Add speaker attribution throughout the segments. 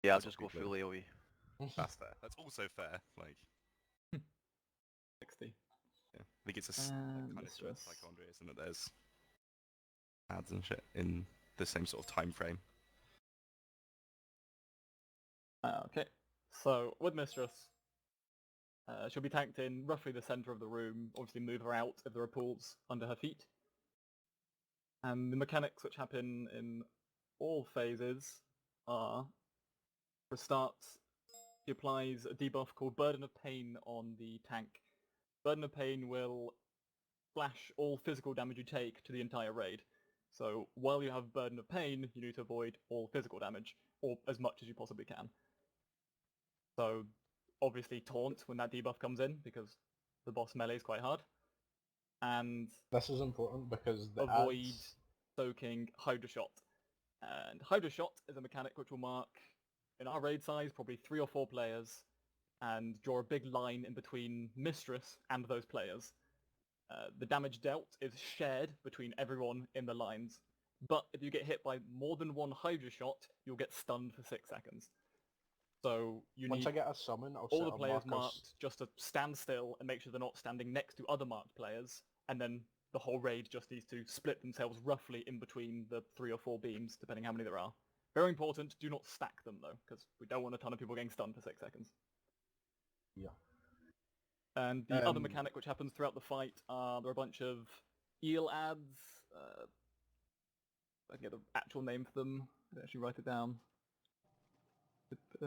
Speaker 1: Yeah, I'll
Speaker 2: That's
Speaker 1: just
Speaker 2: what
Speaker 1: go
Speaker 2: we
Speaker 1: full AoE.
Speaker 2: That's fair. That's also fair. Like,
Speaker 3: 60.
Speaker 2: yeah. I think it's a kind of similar to like Andre, isn't it? There's ads and shit in the same sort of time frame.
Speaker 3: Okay, so with Mistress, she'll be tanked in roughly the centre of the room, obviously move her out if there are pools under her feet. And the mechanics which happen in all phases are, for a start, she applies a debuff called Burden of Pain on the tank. Burden of Pain will flash all physical damage you take to the entire raid. So while you have Burden of Pain, you need to avoid all physical damage, or as much as you possibly can. So obviously taunt when that debuff comes in, because the boss melee is quite hard. And
Speaker 4: this is important because the
Speaker 3: avoid
Speaker 4: ads...
Speaker 3: soaking Hydra Shot. And Hydra Shot is a mechanic which will mark, in our raid size, probably 3 or 4 players, and draw a big line in between Mistress and those players. The damage dealt is shared between everyone in the lines, but if you get hit by more than one Hydra Shot, you'll get stunned for 6 seconds. So you
Speaker 4: Once
Speaker 3: need
Speaker 4: I get a summon, I'll
Speaker 3: all
Speaker 4: set
Speaker 3: the
Speaker 4: up
Speaker 3: players
Speaker 4: markers.
Speaker 3: marked just to stand still and make sure they're not standing next to other marked players, and then the whole raid just needs to split themselves roughly in between the 3 or 4 beams, depending how many there are. Very important, do not stack them though, because we don't want a ton of people getting stunned for 6 seconds.
Speaker 4: Yeah.
Speaker 3: And the other mechanic which happens throughout the fight are there are a bunch of eel ads. I can get the actual name for them. I didn't actually write it down. They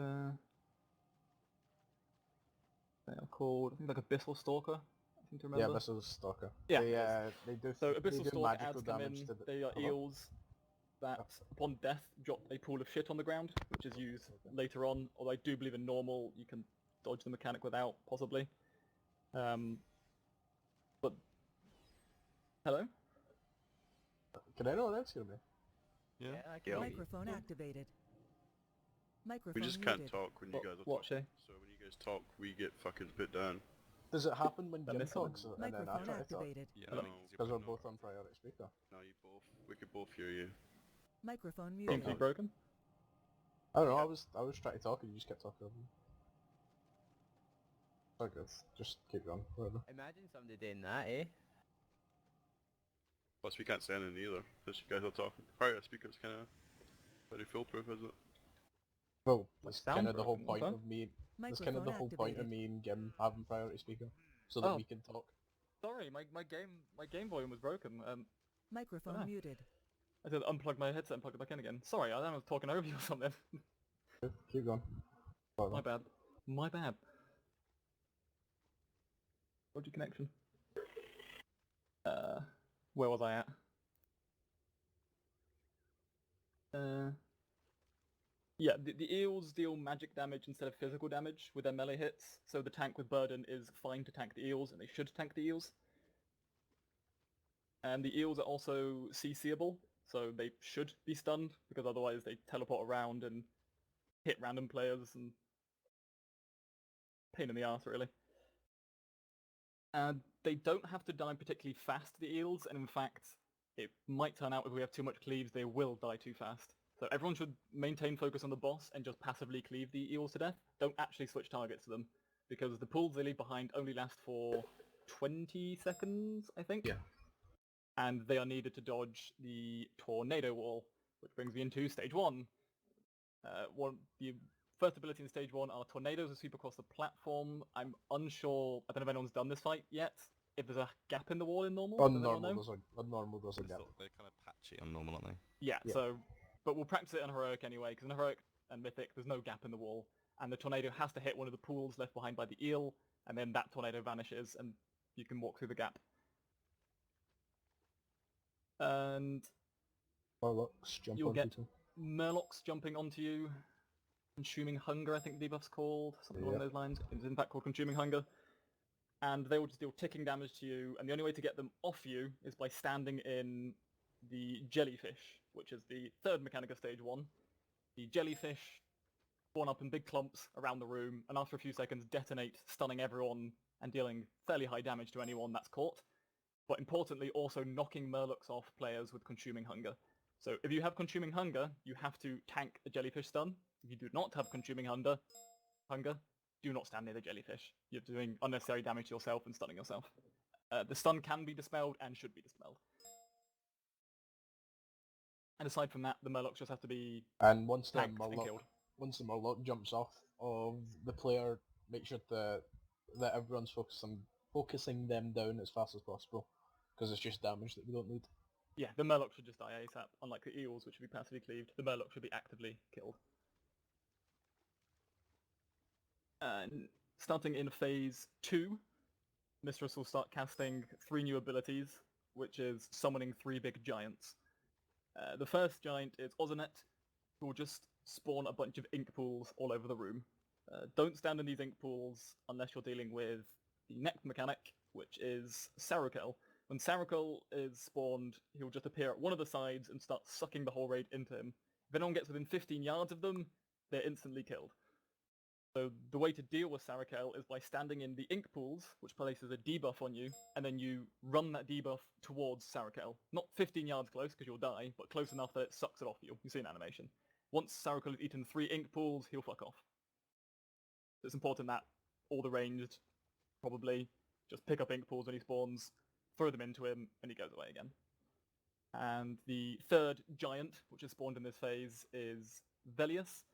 Speaker 3: are called, I think, like Abyssal Stalker. I seem to remember.
Speaker 4: Yeah, this is Stalker.
Speaker 3: Yeah,
Speaker 4: They do.
Speaker 3: So
Speaker 4: they
Speaker 3: Abyssal
Speaker 4: do
Speaker 3: Stalker
Speaker 4: magical
Speaker 3: ads come
Speaker 4: damage
Speaker 3: in.
Speaker 4: to the...
Speaker 3: They are eels that, upon death, drop a pool of shit on the ground, which is used later on. Although I do believe in normal, you can dodge the mechanic without, possibly. But hello.
Speaker 4: Can I know what that's gonna be?
Speaker 2: Yeah.
Speaker 1: I can.
Speaker 5: Microphone activated. Microphone
Speaker 6: We just
Speaker 5: muted.
Speaker 6: can't talk when you guys are
Speaker 3: What,
Speaker 6: talking.
Speaker 3: Shay?
Speaker 6: So when you guys talk, we get fucking put down.
Speaker 4: Does it happen when
Speaker 3: I
Speaker 4: Jim
Speaker 3: missed something.
Speaker 4: talks and then I
Speaker 5: Microphone
Speaker 4: try to talk?
Speaker 5: activated.
Speaker 2: Yeah,
Speaker 3: Hello?
Speaker 4: Because we're both on priority speaker.
Speaker 6: No, you both. We could both hear you.
Speaker 5: Microphone
Speaker 3: Seems to be
Speaker 5: muted.
Speaker 3: broken.
Speaker 4: I don't know. I was trying to talk and you just kept talking over me. So good. Just keep going. Whatever.
Speaker 7: Imagine somebody doing that, eh?
Speaker 6: Plus we can't say anything either, because you guys are talking. Prior speaker's kind of very foolproof, is it?
Speaker 4: Well,
Speaker 3: Like
Speaker 4: that's kind of the whole
Speaker 3: sound
Speaker 4: point
Speaker 3: broken,
Speaker 4: of me. That's kind of
Speaker 5: Microphone
Speaker 4: the whole point of
Speaker 5: activated.
Speaker 4: me and Gim having priority speaker, so that
Speaker 3: Oh.
Speaker 4: we can talk.
Speaker 3: Sorry, my game volume was broken.
Speaker 5: Microphone
Speaker 3: Ah.
Speaker 5: muted.
Speaker 3: I had to unplug my headset and plug it back in again. Sorry, I was talking over you or something.
Speaker 4: Keep going. Whatever.
Speaker 3: My bad. My bad. Dodgy connection. Where was I at? Yeah, the eels deal magic damage instead of physical damage with their melee hits, so the tank with Burden is fine to tank the eels, and they should tank the eels. And the eels are also CCable, so they should be stunned, because otherwise they teleport around and hit random players, and pain in the arse, really. And they don't have to die particularly fast, the eels, and in fact, it might turn out if we have too much cleaves, they will die too fast. So everyone should maintain focus on the boss and just passively cleave the eels to death. Don't actually switch targets to them, because the pools they leave behind only last for 20 seconds, I think?
Speaker 4: Yeah.
Speaker 3: And they are needed to dodge the tornado wall, which brings me into stage 1. The first ability in stage 1 are tornadoes that sweep across the platform. I'm unsure, I don't know if anyone's done this fight yet, if there's a gap in the wall in normal.
Speaker 4: On
Speaker 3: Does anyone
Speaker 4: normal,
Speaker 3: know?
Speaker 4: there's a gap.
Speaker 2: They're kind of patchy on normal, aren't they?
Speaker 3: Yeah,
Speaker 4: Yeah.
Speaker 3: so, but we'll practice it on Heroic anyway, because in Heroic and Mythic there's no gap in the wall, and the tornado has to hit one of the pools left behind by the eel, and then that tornado vanishes, and you can walk through the gap. And
Speaker 4: Murlocs jump
Speaker 3: you'll
Speaker 4: on
Speaker 3: get
Speaker 4: people.
Speaker 3: Murlocs jumping onto you. Consuming Hunger, I think the debuff's called. Something along
Speaker 4: Yeah.
Speaker 3: those lines. It's in fact called Consuming Hunger. And they will just deal ticking damage to you, and the only way to get them off you is by standing in the jellyfish, which is the third mechanic of stage 1. The jellyfish spawn up in big clumps around the room, and after a few seconds detonate, stunning everyone and dealing fairly high damage to anyone that's caught. But importantly, also knocking Murlocs off players with Consuming Hunger. So if you have Consuming Hunger, you have to tank a jellyfish stun, if you do not have consuming hunger, do not stand near the jellyfish. You're doing unnecessary damage to yourself and stunning yourself. The stun can be dispelled and should be dispelled. And aside from that, the Murlocs just have to be
Speaker 4: And once the
Speaker 3: tanked and killed.
Speaker 4: Murloc jumps off of the player, make sure that everyone's focusing them down as fast as possible, because it's just damage that we don't need.
Speaker 3: Yeah, the Murloc should just die ASAP, unlike the Eels, which should be passively cleaved. The Murloc should be actively killed. And starting in phase 2, Mistress will start casting 3 new abilities, which is summoning 3 big giants. The first giant is Ozonet, who will just spawn a bunch of ink pools all over the room. Don't stand in these ink pools unless you're dealing with the next mechanic, which is Sarakel. When Sarakel is spawned, he'll just appear at one of the sides and start sucking the whole raid into him. If anyone gets within 15 yards of them, they're instantly killed. So the way to deal with Sarakel is by standing in the ink pools, which places a debuff on you, and then you run that debuff towards Sarakel. Not 15 yards close, because you'll die, but close enough that it sucks it off you. You see an animation. Once Sarakel has eaten 3 ink pools, he'll fuck off. So it's important that all the ranged probably just pick up ink pools when he spawns, throw them into him, and he goes away again. And the third giant, which is spawned in this phase, is Velius.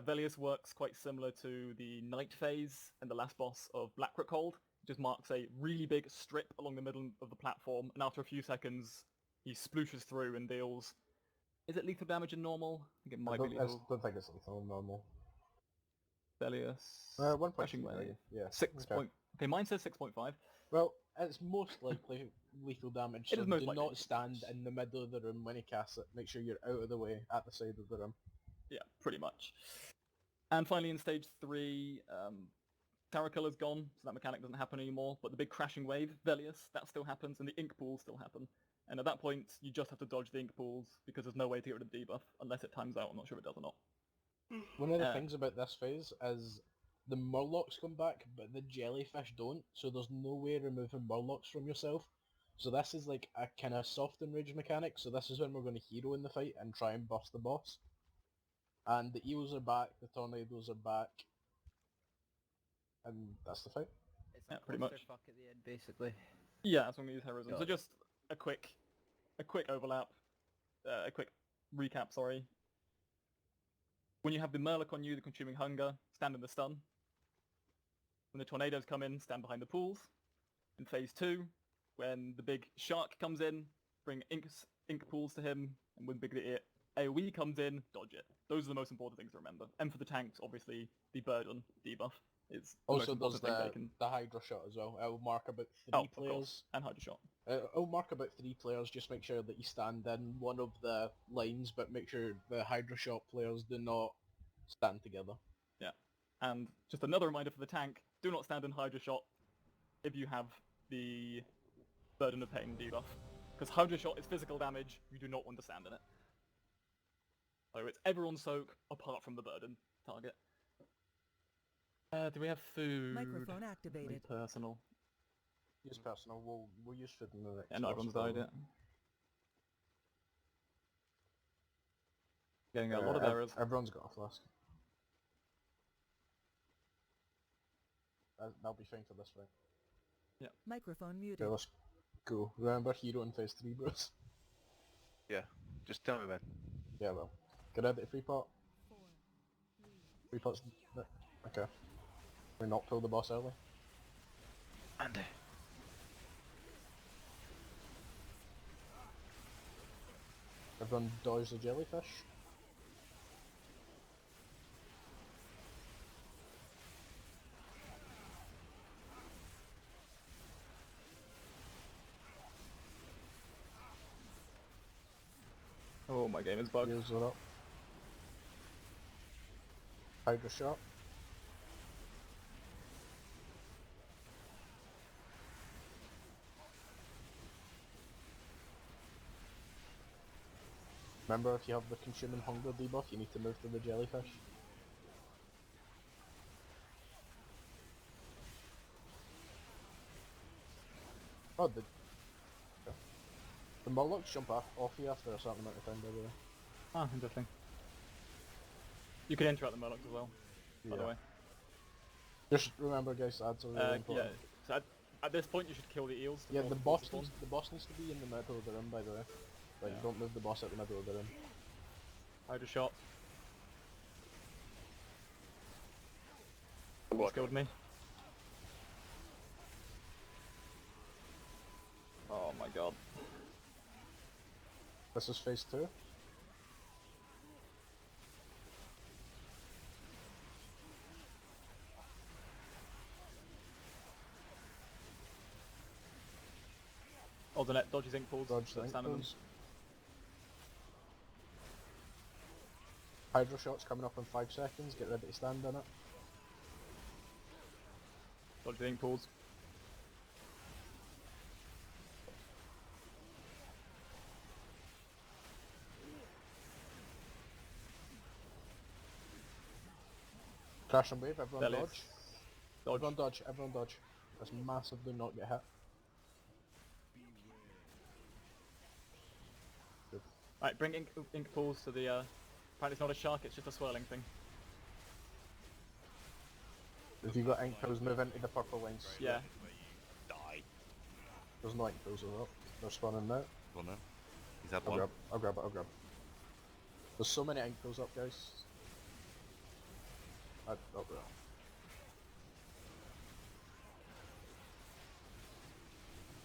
Speaker 3: Velius works quite similar to the night phase and the last boss of Black Rookhold. It just marks a really big strip along the middle of the platform, and after a few seconds, he splooshes through and deals... Is it lethal damage in normal? I think it might be lethal.
Speaker 4: I don't think it's lethal in normal.
Speaker 3: Velius...
Speaker 4: 1.2,
Speaker 3: Crashing
Speaker 4: right?
Speaker 3: Wave.
Speaker 4: Yeah.
Speaker 3: 6 point... Okay, mine says 6.5.
Speaker 4: Well, it's most likely lethal damage,
Speaker 3: It
Speaker 4: so
Speaker 3: is most
Speaker 4: do
Speaker 3: likely
Speaker 4: not
Speaker 3: lethal
Speaker 4: stand
Speaker 3: damage.
Speaker 4: in the middle of the room when he casts it. Make sure you're out of the way, at the side of the room.
Speaker 3: Yeah, pretty much. And finally in stage 3, Sarakel is gone, so that mechanic doesn't happen anymore, but the big crashing wave, Velius, that still happens, and the ink pools still happen. And at that point, you just have to dodge the ink pools, because there's no way to get rid of the debuff, unless it times out. I'm not sure if it does or not.
Speaker 4: One of the things about this phase is the Murlocs come back, but the jellyfish don't, so there's no way removing Murlocs from yourself. So this is like a kind of soft and rage mechanic, so this is when we're going to hero in the fight and try and bust the boss. And the eels are back, the tornadoes are back, and that's the fight.
Speaker 1: It's
Speaker 3: Yeah,
Speaker 1: a
Speaker 3: pretty much.
Speaker 1: clusterfuck at the end, basically.
Speaker 3: Yeah, that's when we use heroism.
Speaker 1: Got
Speaker 3: So
Speaker 1: it.
Speaker 3: just a quick overlap, a quick recap, sorry. When you have the Murloc on you, the Consuming Hunger, stand in the stun. When the tornadoes come in, stand behind the pools. In phase 2, when the big shark comes in, bring ink pools to him, and when big AoE comes in, dodge it. Those are the most important things to remember. And for the tanks, obviously, the burden debuff is the most
Speaker 4: Also does
Speaker 3: important thing they can...
Speaker 4: the Hydra shot as well. It'll mark about 3
Speaker 3: Oh, of
Speaker 4: players.
Speaker 3: course, and Hydra Shot.
Speaker 4: It'll mark about 3 players, just make sure that you stand in one of the lines, but make sure the Hydra shot players do not stand together.
Speaker 3: Yeah. And just another reminder for the tank, do not stand in Hydra Shot if you have the Burden of Pain debuff. Because Hydra Shot is physical damage, you do not want to stand in it. So it's everyone's soak apart from the Burden target. Do we have food?
Speaker 5: Microphone activated.
Speaker 3: Personal.
Speaker 4: Use personal, we'll use food in the next
Speaker 3: Yeah, no,
Speaker 4: boss
Speaker 3: everyone's died
Speaker 4: probably.
Speaker 3: yet. Getting a lot of errors.
Speaker 4: Everyone's got a flask. That'll be fine for this fight.
Speaker 5: Microphone muted.
Speaker 4: Okay, let's go. Remember hero in phase 3, bros?
Speaker 6: Yeah, just tell me when.
Speaker 4: Yeah, well. Get ready to free pot.
Speaker 5: 4, 3,
Speaker 4: Free pot's... Okay. We not pull the boss early.
Speaker 6: Andy.
Speaker 4: Everyone dodge the jellyfish.
Speaker 3: Oh, my game is bugged.
Speaker 4: Heals are up. Hydra shot. Remember, if you have the consuming hunger debuff, you need to move to the jellyfish. Oh, the Murlocs jump off you after a certain amount of time, by the way.
Speaker 3: Ah, interesting. You can interact the Murlocs as well, by the way.
Speaker 4: Just remember, guys, ads are really important.
Speaker 3: Yeah. So at this point, you should kill the eels.
Speaker 4: Yeah,
Speaker 3: before
Speaker 4: the
Speaker 3: the
Speaker 4: boss
Speaker 3: spawn.
Speaker 4: needs to be in the middle of the room, by the way. Like,
Speaker 3: Yeah.
Speaker 4: don't move the boss at the middle of the room.
Speaker 3: Hydra shot.
Speaker 6: I'm
Speaker 3: He's killed me. Oh my god.
Speaker 4: This is phase 2.
Speaker 3: Alternate dodges ink pools.
Speaker 4: Dodge the
Speaker 3: so stand in them.
Speaker 4: pools. Hydro shot's coming up in 5 seconds, get ready to stand in it.
Speaker 3: Dodge the ink pools.
Speaker 4: Crash and wave, everyone
Speaker 3: Bellies.
Speaker 4: dodge.
Speaker 3: Dodge.
Speaker 4: Everyone dodge, everyone dodge. Let's massively not get hit. Good.
Speaker 3: Right, bring ink pools to the, apparently it's not a shark, it's just a swirling thing.
Speaker 4: If you got ink pools, move into the purple lines.
Speaker 3: Yeah.
Speaker 2: Die.
Speaker 4: There's no ink pools as well. They're spawning now.
Speaker 2: Well, no. He's had
Speaker 4: I'll
Speaker 2: one.
Speaker 4: grab, I'll grab it, I'll grab it. There's so many ink pools up, guys. Up there.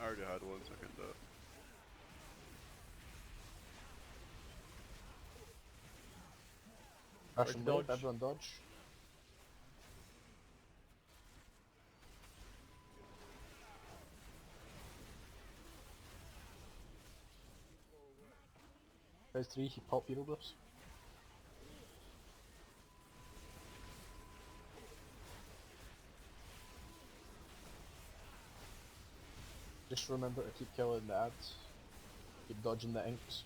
Speaker 6: I already had one second though.
Speaker 4: Crash and wave,
Speaker 3: Dodge.
Speaker 4: everyone dodge. Phase 3, pop hero glyphs. Just remember to keep killing the ads. Keep dodging the inks.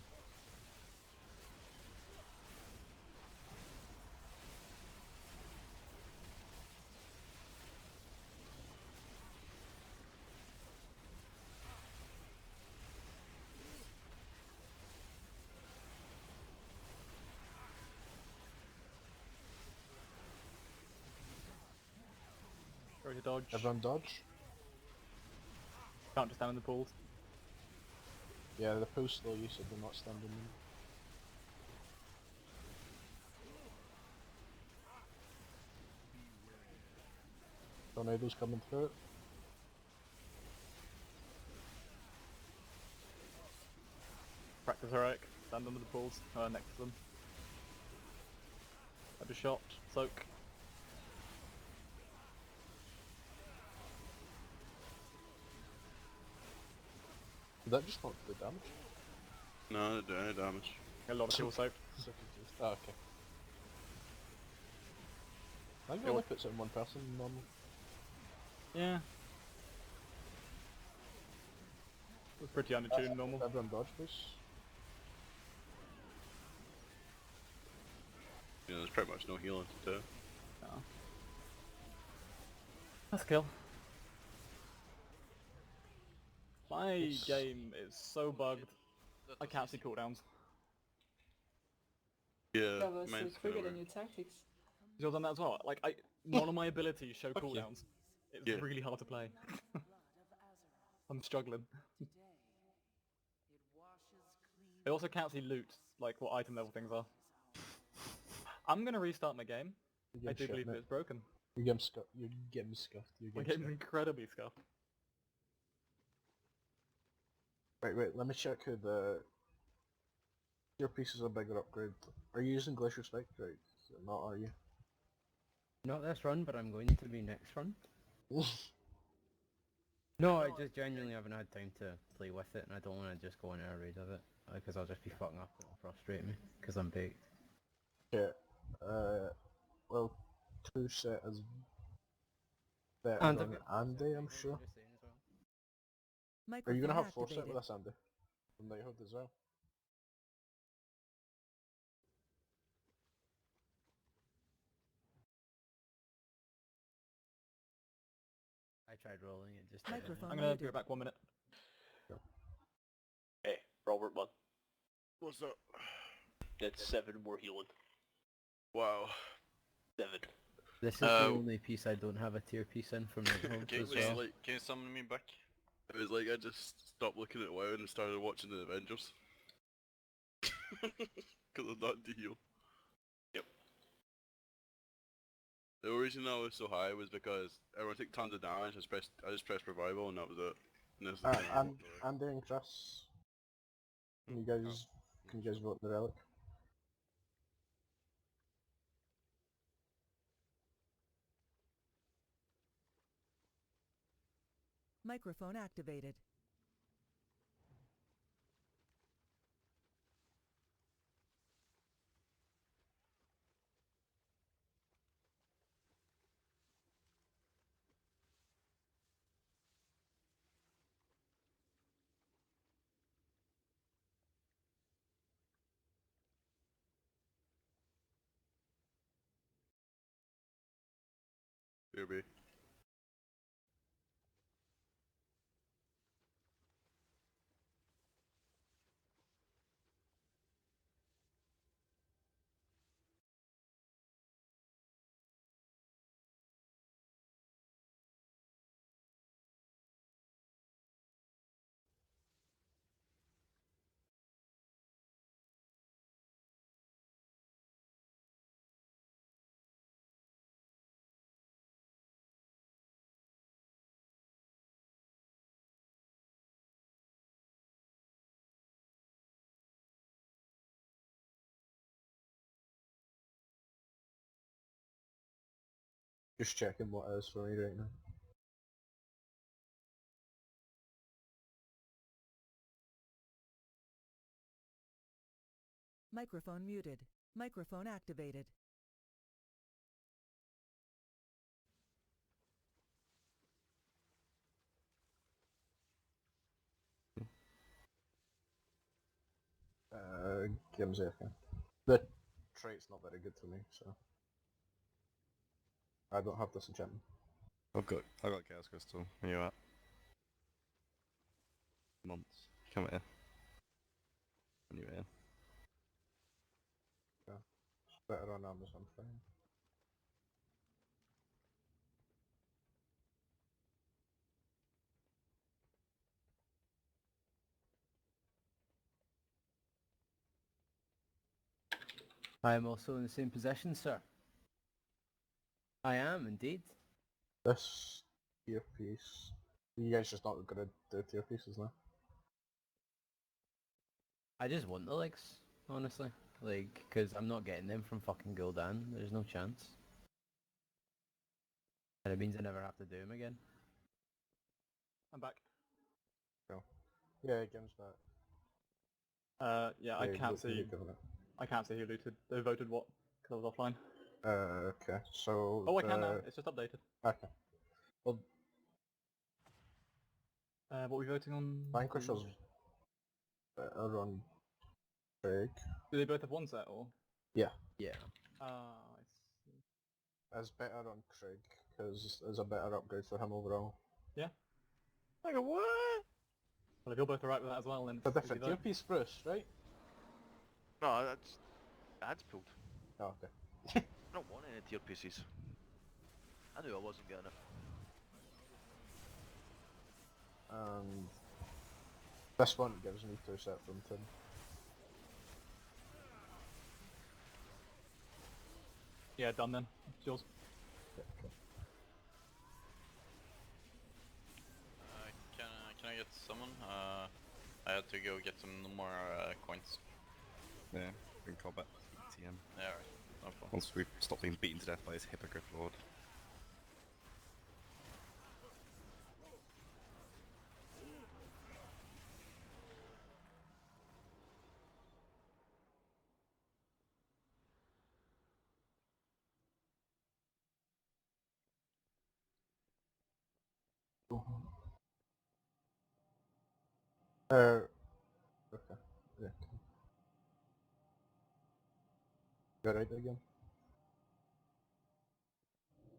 Speaker 3: Throw to dodge.
Speaker 4: Everyone dodge.
Speaker 3: Can't just stand in the pools.
Speaker 4: Yeah, the pool's slow, you said they're not standing in. Tornadoes coming through.
Speaker 3: Practice heroic. Stand under the pools, next to them. Hydra shot. Soak.
Speaker 4: Did that just not do damage?
Speaker 6: No, I didn't do any damage.
Speaker 3: A lot of people soaked.
Speaker 4: So confused. Oh, okay. I think it only puts it in one person normally.
Speaker 3: Yeah. It was pretty unattuned normal.
Speaker 4: Everyone dodge, please.
Speaker 6: Yeah, there's pretty much no healing to do.
Speaker 3: Oh. That's a kill. My game is so bugged, I can't see cooldowns.
Speaker 6: Yeah,
Speaker 1: Bravo, so
Speaker 6: mine's
Speaker 1: trigger
Speaker 6: kinda
Speaker 1: the
Speaker 6: weird.
Speaker 1: new tactics.
Speaker 3: You've done that as well? Like, none of my abilities show
Speaker 4: Fuck you.
Speaker 3: cooldowns. It's
Speaker 6: Yeah.
Speaker 3: really hard to play. I'm struggling. It also can't see loot, like what item level things are. I'm gonna restart my game.
Speaker 4: Your
Speaker 3: I
Speaker 4: game's
Speaker 3: do
Speaker 4: shit,
Speaker 3: believe
Speaker 4: mate.
Speaker 3: it's broken.
Speaker 4: Your game's scuffed. Your game's scuffed. Your
Speaker 3: My
Speaker 4: game's
Speaker 3: game's
Speaker 4: scuffed.
Speaker 3: incredibly scuffed.
Speaker 4: Wait, let me check who the... Your piece is a bigger upgrade. Are you using Glacier Spike? Right, not are you?
Speaker 7: Not this run, but I'm going to be next run. No, I just genuinely haven't had time to play with it, and I don't want to just go on a raid of it, because I'll just be fucking up and it'll frustrate me, because I'm baked.
Speaker 4: Okay, well, 2 set is better
Speaker 7: And
Speaker 4: than Andy, I'm sure. Are you gonna have 4 set
Speaker 5: activated.
Speaker 4: with us, Andy? From Knighthood as well?
Speaker 7: I tried rolling it, just didn't.
Speaker 5: Microphone
Speaker 3: I'm gonna be
Speaker 5: muted.
Speaker 3: right back 1 minute.
Speaker 8: Hey, Robert 1.
Speaker 6: What's up?
Speaker 8: That's 7 more healing.
Speaker 6: Wow.
Speaker 1: 7.
Speaker 7: This is the only piece I don't have a tier piece in from Nighthawk
Speaker 6: Game
Speaker 7: as
Speaker 6: was
Speaker 7: well.
Speaker 6: like, can you summon me back? It was like I just stopped looking at WoW and started watching the Avengers. Because I'm not deal.
Speaker 1: Yep.
Speaker 6: The reason I was so high was because everyone took tons of damage. I just pressed revival and that was it. And this is the thing I walked away.
Speaker 4: I'm doing Chris. Can you guys vote the relic?
Speaker 5: Microphone activated.
Speaker 6: BRB.
Speaker 4: Just checking what it is for me right now.
Speaker 5: Microphone muted. Microphone activated.
Speaker 4: Give him a second. The trait's not very good for me, so I don't have this enchantment.
Speaker 2: I've got Chaos Crystal. Where you at? Months. Come here. Anyway.
Speaker 4: Yeah. It's better on Amazon Prime.
Speaker 7: I am also in the same position, sir. I am indeed.
Speaker 4: This tier piece. You guys just not gonna do tier pieces now?
Speaker 7: I just want the legs, honestly. Like, because I'm not getting them from fucking Gul'dan. There's no chance. And it means I never have to do them again.
Speaker 3: I'm back.
Speaker 4: No. Yeah, game's back.
Speaker 3: Yeah, I can't see. I can't see who looted. Who voted what? Because I was offline.
Speaker 4: Okay, so...
Speaker 3: Oh, I can now. It's just updated.
Speaker 4: Okay. Well,
Speaker 3: What are we voting on?
Speaker 4: Vanquisher's better on Craig.
Speaker 3: Do they both have one set or?
Speaker 4: Yeah.
Speaker 7: Yeah.
Speaker 3: I see.
Speaker 4: It's better on Craig, because there's a better upgrade for him overall.
Speaker 3: Yeah.
Speaker 1: I go, what?
Speaker 3: Well, if you're both alright with that as well, then
Speaker 4: It's a
Speaker 3: it's
Speaker 4: different
Speaker 3: easy
Speaker 4: tier
Speaker 3: vote.
Speaker 4: piece, Bruce, right?
Speaker 1: No, that's... Ads pulled.
Speaker 4: Oh, okay.
Speaker 1: I don't want any tier pieces. I knew I wasn't getting it.
Speaker 4: And this one gives me 2 set from 10.
Speaker 3: Yeah, done then. It's yours.
Speaker 4: Yeah, okay.
Speaker 8: Can I get someone? I had to go get some more coins.
Speaker 2: Yeah, we can call back TM.
Speaker 8: Yeah, alright. No problem.
Speaker 2: Once we stop being beaten to death by his Hippogriff Lord.
Speaker 4: Okay. Yeah. You alright again?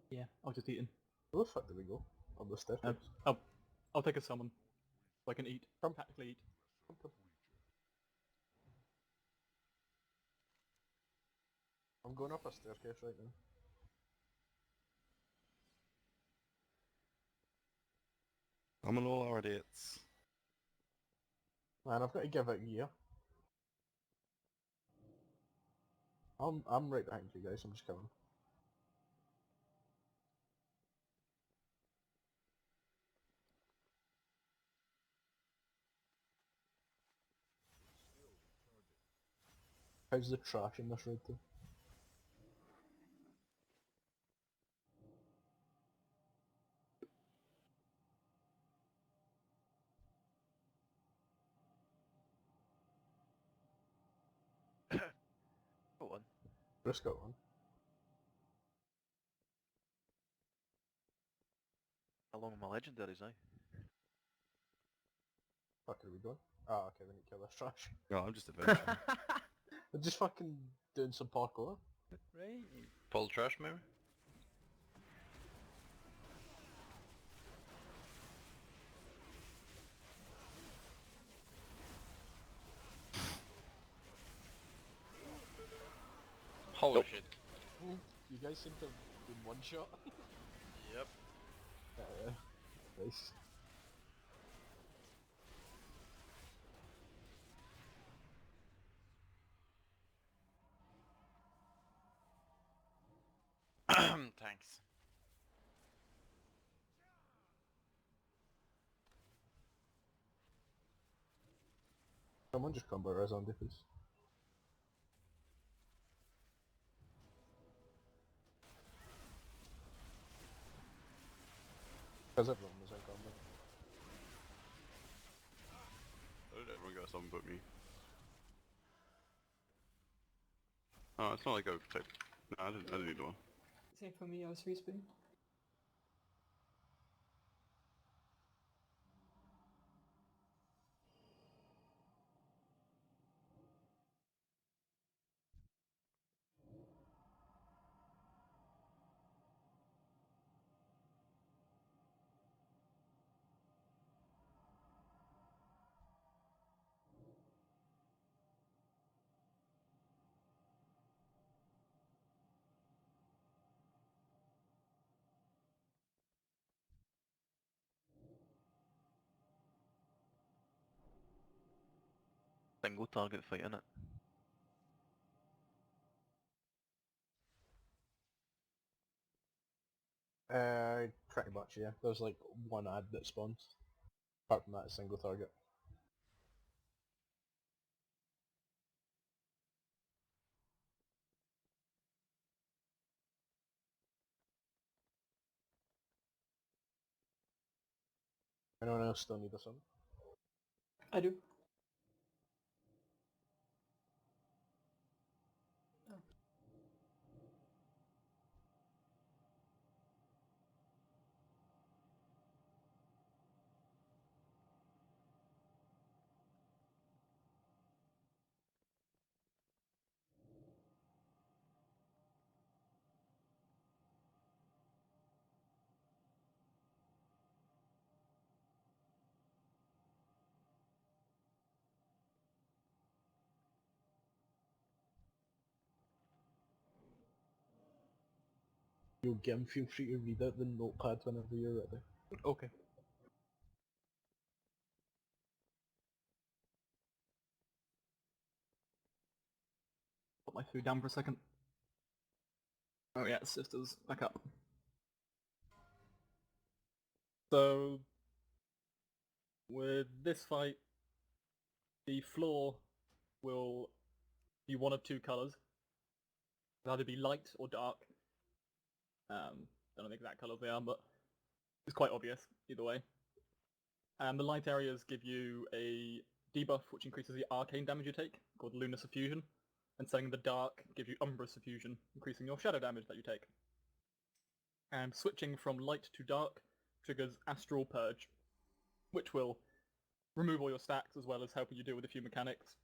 Speaker 3: Yeah, I was just eating.
Speaker 4: Where the fuck did we go? On the staircase?
Speaker 3: I'll take a summon. So I can eat. Tactically eat.
Speaker 4: I'm going up a staircase right now.
Speaker 2: I'm on all our idiots.
Speaker 4: Man, I've got to give it gear. I'm right behind you guys, I'm just coming. How's the trash in this road though?
Speaker 1: Go on.
Speaker 4: Just got one.
Speaker 1: How long are my legendaries now?
Speaker 4: Fuck, are we going? Ah, okay, we need to kill this trash.
Speaker 2: No, I'm just adventuring.
Speaker 4: We're just fucking doing some parkour.
Speaker 7: Right.
Speaker 8: Pull trash maybe? Holy shit.
Speaker 4: You guys seem to have been one shot.
Speaker 8: Yep.
Speaker 4: Nice.
Speaker 8: Thanks.
Speaker 4: Someone just come by res on please. Because everyone was in combat.
Speaker 6: How did everyone got something but me? Oh, it's not like I've typed. No, I didn't need one.
Speaker 9: Same for me, I was respawn.
Speaker 1: Single target fight, innit?
Speaker 4: Pretty much, yeah. There's like one ad that spawns. Apart from that, it's single target. Anyone else still need a song?
Speaker 9: I do. Oh.
Speaker 4: Yo, Gim, feel free to read out the notepad whenever you're ready.
Speaker 3: Okay. Put my food down for a second. Oh yeah, sisters, back up. So, with this fight, the floor will be one of two colours. It'll either be light or dark. Don't know the exact colours they are, but it's quite obvious either way. And the light areas give you a debuff which increases the arcane damage you take, called Lunar Suffusion, and setting the dark give you Umbra Suffusion, increasing your shadow damage that you take. And switching from light to dark triggers Astral Purge, which will remove all your stacks as well as helping you deal with a few mechanics,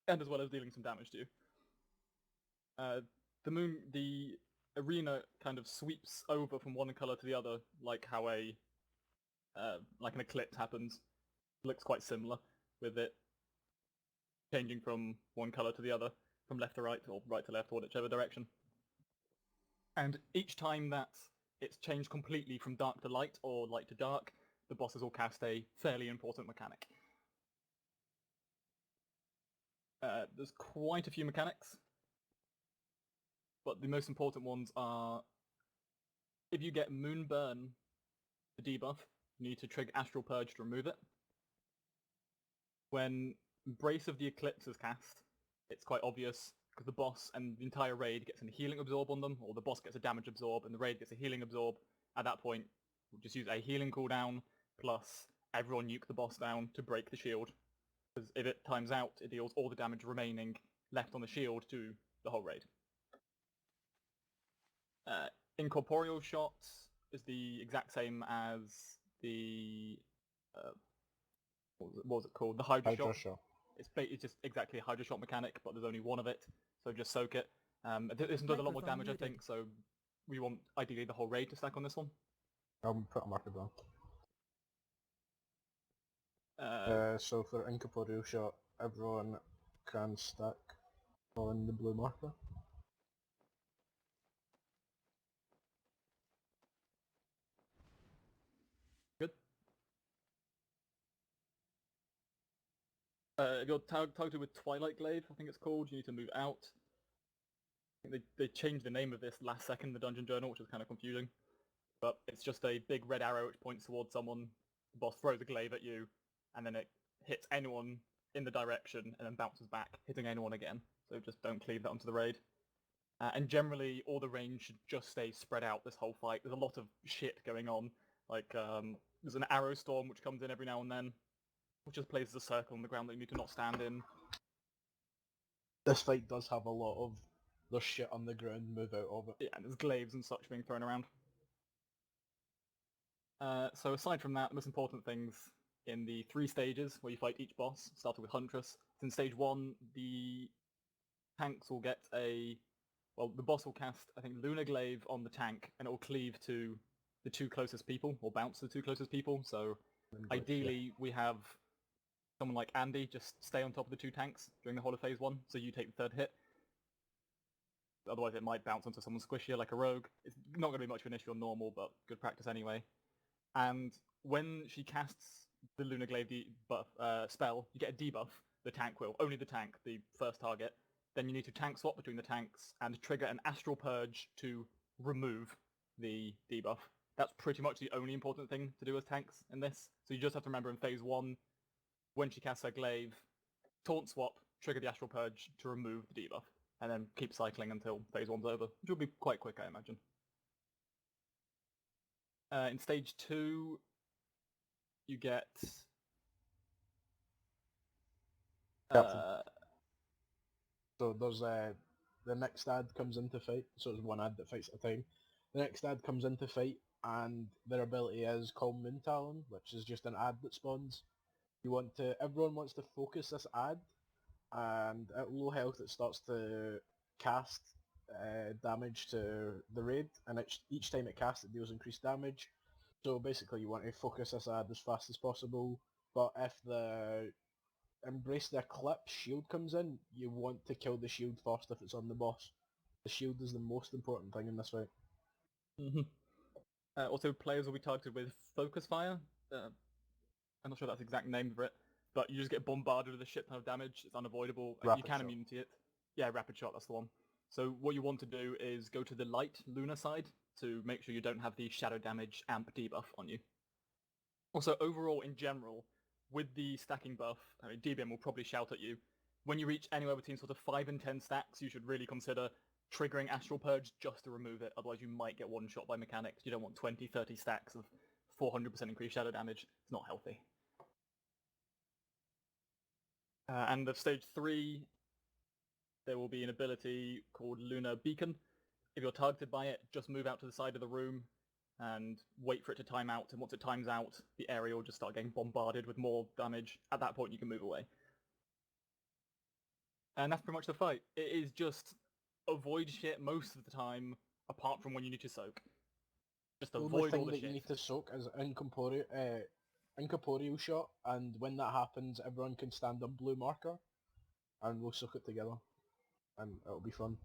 Speaker 3: and as well as dealing some damage to you. The arena kind of sweeps over from one colour to the other, like how like an eclipse happens. It looks quite similar, with it changing from one colour to the other, from left to right, or right to left, or whichever direction. And each time that it's changed completely from dark to light or light to dark, the bosses will cast a fairly important mechanic. There's quite a few mechanics, but the most important ones are if you get Moonburn, the debuff, you need to trigger Astral Purge to remove it. When Embrace of the Eclipse is cast, it's quite obvious because the boss and the entire raid gets a healing absorb on them, or the boss gets a damage absorb and the raid gets a healing absorb. At that point, we'll just use a healing cooldown plus everyone nuke the boss down to break the shield. Because if it times out, it deals all the damage remaining left on the shield to the whole raid. Incorporeal shots is the exact same as the what was it called? The Hydra shot. It's just exactly a Hydra shot mechanic, but there's only one of it, so just soak it. This one does a lot more damage, I think, so we want ideally the whole raid to stack on this one.
Speaker 4: I'll put a marker down. So for incorporeal shot, everyone can stack on the blue marker.
Speaker 3: Good. If you're targeted with Twilight Glaive, I think it's called, you need to move out. I think they changed the name of this last second in the Dungeon Journal, which is kind of confusing. But it's just a big red arrow which points towards someone, the boss throws a glaive at you, and then it hits anyone in the direction and then bounces back, hitting anyone again. So just don't cleave that onto the raid. And generally, all the range should just stay spread out this whole fight. There's a lot of shit going on. Like, there's an arrow storm which comes in every now and then, which just places a circle on the ground that you need to not stand in.
Speaker 4: This fight does have a lot of there's shit on the ground, move out of it.
Speaker 3: Yeah, and there's glaives and such being thrown around. So aside from that, the most important things in the 3 stages where you fight each boss, starting with Huntress. In stage 1, the tanks will get the boss will cast, I think, Lunar Glaive on the tank, and it will cleave to the 2 closest people, or bounce to the 2 closest people, so ideally we have someone like Andy just stay on top of the 2 tanks during the whole of phase 1, so you take the 3rd hit. Otherwise it might bounce onto someone squishier like a rogue. It's not going to be much of an issue on normal, but good practice anyway. And when she casts the Lunar Glaive spell, you get a debuff, the tank will. Only the tank, the first target. Then you need to tank swap between the tanks and trigger an Astral Purge to remove the debuff. That's pretty much the only important thing to do as tanks in this. So you just have to remember in phase 1, when she casts her glaive, taunt swap, trigger the Astral Purge to remove the debuff. And then keep cycling until phase 1's over, which will be quite quick, I imagine. In stage 2, you get...
Speaker 4: So there's the next ad comes into fight, so it's one ad that fights at a time. The next ad comes into fight, and their ability is called Moon Talon, which is just an ad that spawns. Everyone wants to focus this ad, and at low health it starts to cast damage to the raid, and each time it casts it deals increased damage. So basically you want to focus this ad as fast as possible, but if the Embrace the Eclipse shield comes in, you want to kill the shield first if it's on the boss. The shield is the most important thing in this fight.
Speaker 3: Also, players will be targeted with Focus Fire. I'm not sure that's the exact name for it, but you just get bombarded with a shit ton of damage. It's unavoidable. You can immune to it. Yeah, Rapid Shot, that's the one. So what you want to do is go to the light Lunar side to make sure you don't have the Shadow Damage amp debuff on you. Also, overall, in general, with the stacking buff, I mean, DBM will probably shout at you. When you reach anywhere between sort of 5 and 10 stacks, you should really consider triggering Astral Purge just to remove it. Otherwise, you might get one shot by mechanics. You don't want 20, 30 stacks of 400% increased shadow damage. It's not healthy. And at stage 3, there will be an ability called Lunar Beacon. If you're targeted by it, just move out to the side of the room and wait for it to time out, and once it times out, the area will just start getting bombarded with more damage. At that point, you can move away. And that's pretty much the fight. It is just avoid shit most of the time, apart from when you need to soak. Just avoid all the shit.
Speaker 4: The only thing that you need to soak is incorporeal shot, and when that happens, everyone can stand on blue marker, and we'll soak it together, and it'll be fun.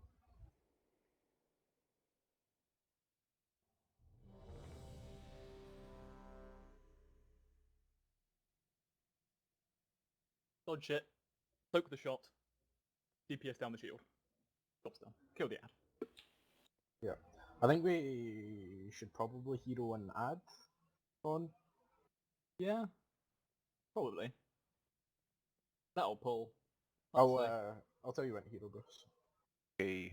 Speaker 3: dodge it, poke the shot, DPS down the shield. Job's done. Kill the ad.
Speaker 4: Yeah. I think we should probably hero an ad on.
Speaker 3: Yeah, probably. That'll pull. I'd say.
Speaker 4: I'll tell you when to hero, Bruce.
Speaker 1: Okay.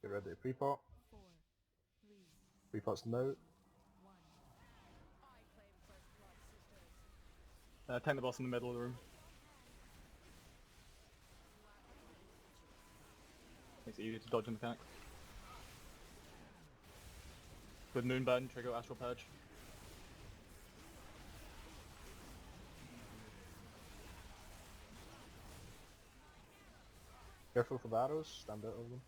Speaker 4: Get ready to pre-pot.
Speaker 5: 4, 3,
Speaker 4: Pre-pot's now.
Speaker 5: 1.
Speaker 3: Tank the boss in the middle of the room. Makes it easier to dodge the mechanics. With Moonburn, trigger Astral Purge.
Speaker 4: Careful for the arrows, stand out of them.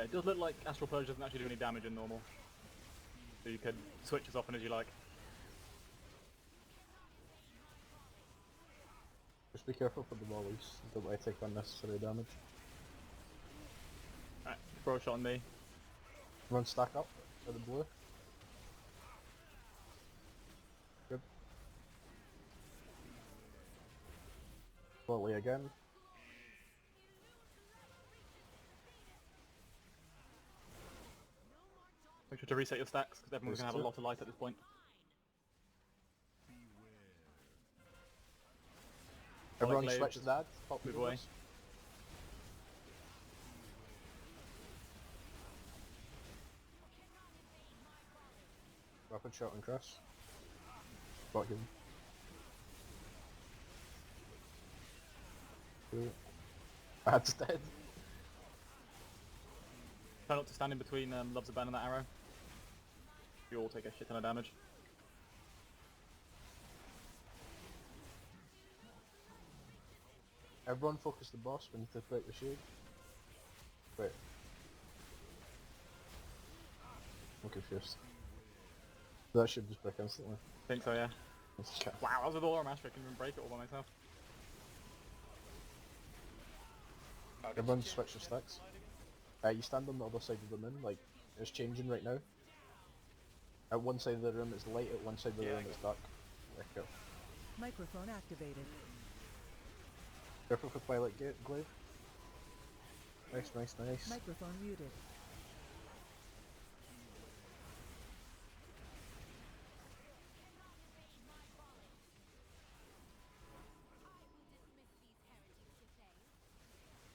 Speaker 3: It does look like Astral Purge doesn't actually do any damage in normal. So you can switch as often as you like.
Speaker 4: Just be careful for the volleys, don't let it take unnecessary damage.
Speaker 3: Alright, throw a shot on me.
Speaker 4: Everyone stack up at the blue. Good. Volley again.
Speaker 3: Make sure to reset your stacks, because everyone's going to have a lot of life at this point.
Speaker 4: Everyone
Speaker 3: glaive,
Speaker 4: switch
Speaker 3: just
Speaker 4: that, pop
Speaker 3: move
Speaker 4: the
Speaker 3: away.
Speaker 4: doors. Rapid shot and cross. Got him. Two. Ad's dead.
Speaker 3: Try not to stand in between Loves of Ben and that arrow. You all take a shit ton of damage.
Speaker 4: Everyone focus the boss, we need to break the shield. Wait. I'm confused. That should just break instantly.
Speaker 3: I think so, yeah. Wow, that was with all our master, I couldn't even break it all by myself.
Speaker 4: Everyone switch your stacks. You stand on the other side of the moon, like, it's changing right now. At one side of the room it's light, at one side of the room it's dark. There you go.
Speaker 5: Microphone activated.
Speaker 4: Careful for Twilight Gate, Glaive. Nice, nice, nice.
Speaker 5: Microphone muted.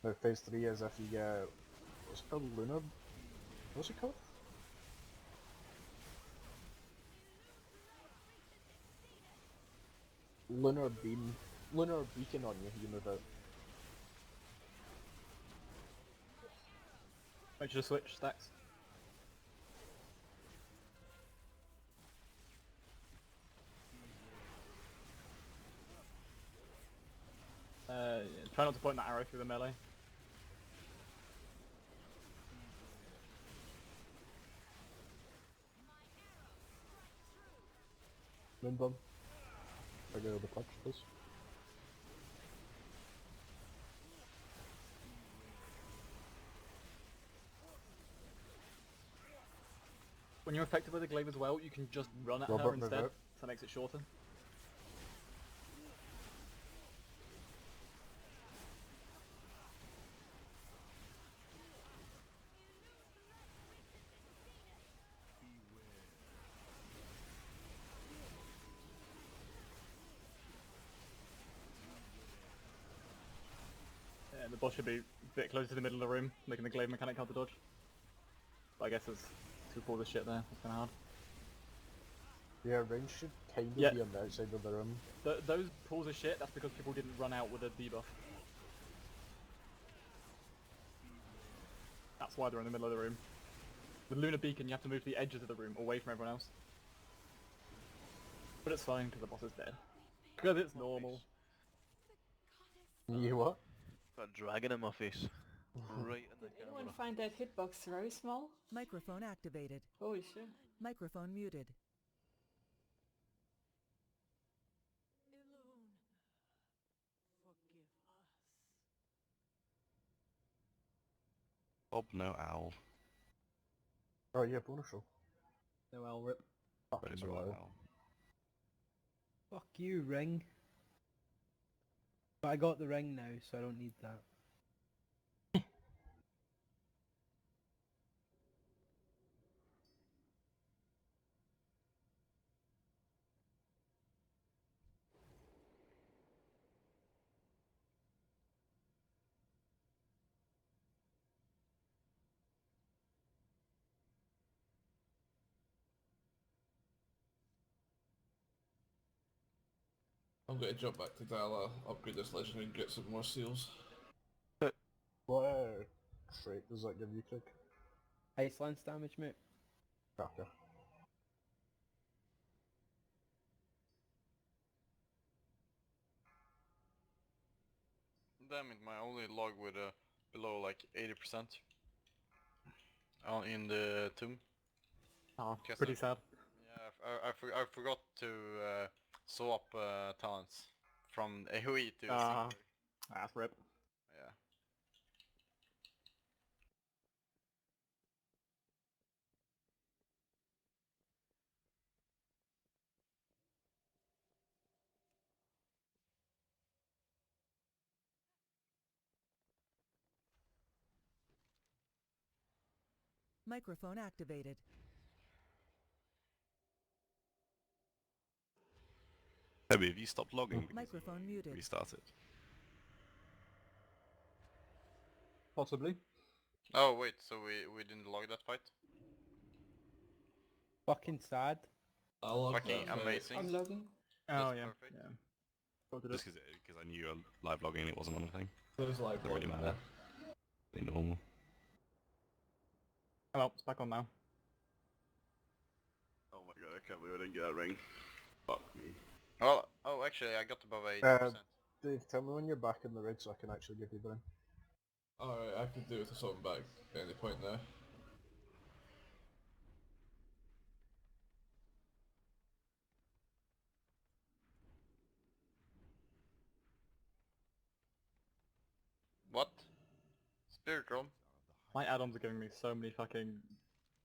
Speaker 4: Now phase 3 is if you get... what's it called? Lunar... what's it called? Lunar beam... lunar beacon on you, you move out.
Speaker 3: Make sure to switch stacks. Try not to point that arrow through the melee.
Speaker 4: Moonbomb. I go the punch, please.
Speaker 3: When you're affected by the glaive as well, you can just run at
Speaker 4: Robert,
Speaker 3: her instead,
Speaker 4: revert.
Speaker 3: so that makes it shorter. Yeah, the boss should be a bit closer to the middle of the room, making the glaive mechanic hard to dodge. But I guess there's two pools of shit there, it's kinda hard.
Speaker 4: Yeah, range should kind of
Speaker 3: Yeah.
Speaker 4: be on the outside of the room.
Speaker 3: Those pools of shit, that's because people didn't run out with a debuff. That's why they're in the middle of the room. With Lunar Beacon, you have to move to the edges of the room, away from everyone else. But it's fine, because the boss is dead. Because it's normal.
Speaker 4: You what?
Speaker 1: Got a dragon in my face. Right in the
Speaker 9: Did anyone
Speaker 1: camera.
Speaker 9: find that hitbox very small?
Speaker 5: Microphone activated.
Speaker 9: Holy shit.
Speaker 5: Microphone muted.
Speaker 2: Bob, no owl.
Speaker 4: Oh yeah, bonus roll.
Speaker 3: No L rip.
Speaker 2: But it's
Speaker 4: no
Speaker 2: alright
Speaker 4: owl.
Speaker 2: owl.
Speaker 7: Fuck you, ring. But I got the ring now, so I don't need that.
Speaker 10: I'm going to jump back to Dala, upgrade this legend and get some more seals.
Speaker 4: What trait does that give you, Craig?
Speaker 7: Ice lance damage, mate.
Speaker 4: Okay.
Speaker 8: Damn it, my only log with below like 80% in the tomb.
Speaker 3: Oh,
Speaker 8: Guess
Speaker 3: pretty
Speaker 8: I-
Speaker 3: sad.
Speaker 8: Yeah, I forgot to swap talents from AoE to
Speaker 3: Ah,
Speaker 8: singular.
Speaker 3: that's rip.
Speaker 8: Yeah.
Speaker 5: Microphone activated.
Speaker 2: Toby, have you stopped logging because
Speaker 5: Microphone
Speaker 2: you
Speaker 5: muted.
Speaker 2: restarted?
Speaker 3: Possibly.
Speaker 8: Oh wait, so we didn't log that fight?
Speaker 7: Fucking sad.
Speaker 10: I love
Speaker 8: Fucking
Speaker 10: that fight.
Speaker 8: amazing.
Speaker 9: I'm logging.
Speaker 3: Oh
Speaker 8: That's
Speaker 3: yeah.
Speaker 8: perfect.
Speaker 3: Yeah. Go to
Speaker 2: Just
Speaker 3: this.
Speaker 2: because I knew you were live logging and it wasn't on the thing.
Speaker 10: There's like
Speaker 2: Doesn't really
Speaker 10: one
Speaker 2: matter. Be normal.
Speaker 3: Oh well, it's back on now.
Speaker 6: Oh my god, I can't believe I didn't get that ring. Fuck me.
Speaker 8: Well, oh actually I got above 80%.
Speaker 4: Dave, tell me when you're back in the rig so I can actually give you the ring.
Speaker 10: Alright, I can do it to something back at any point now.
Speaker 8: What? Spirit Chrome?
Speaker 3: My add-ons are giving me so many fucking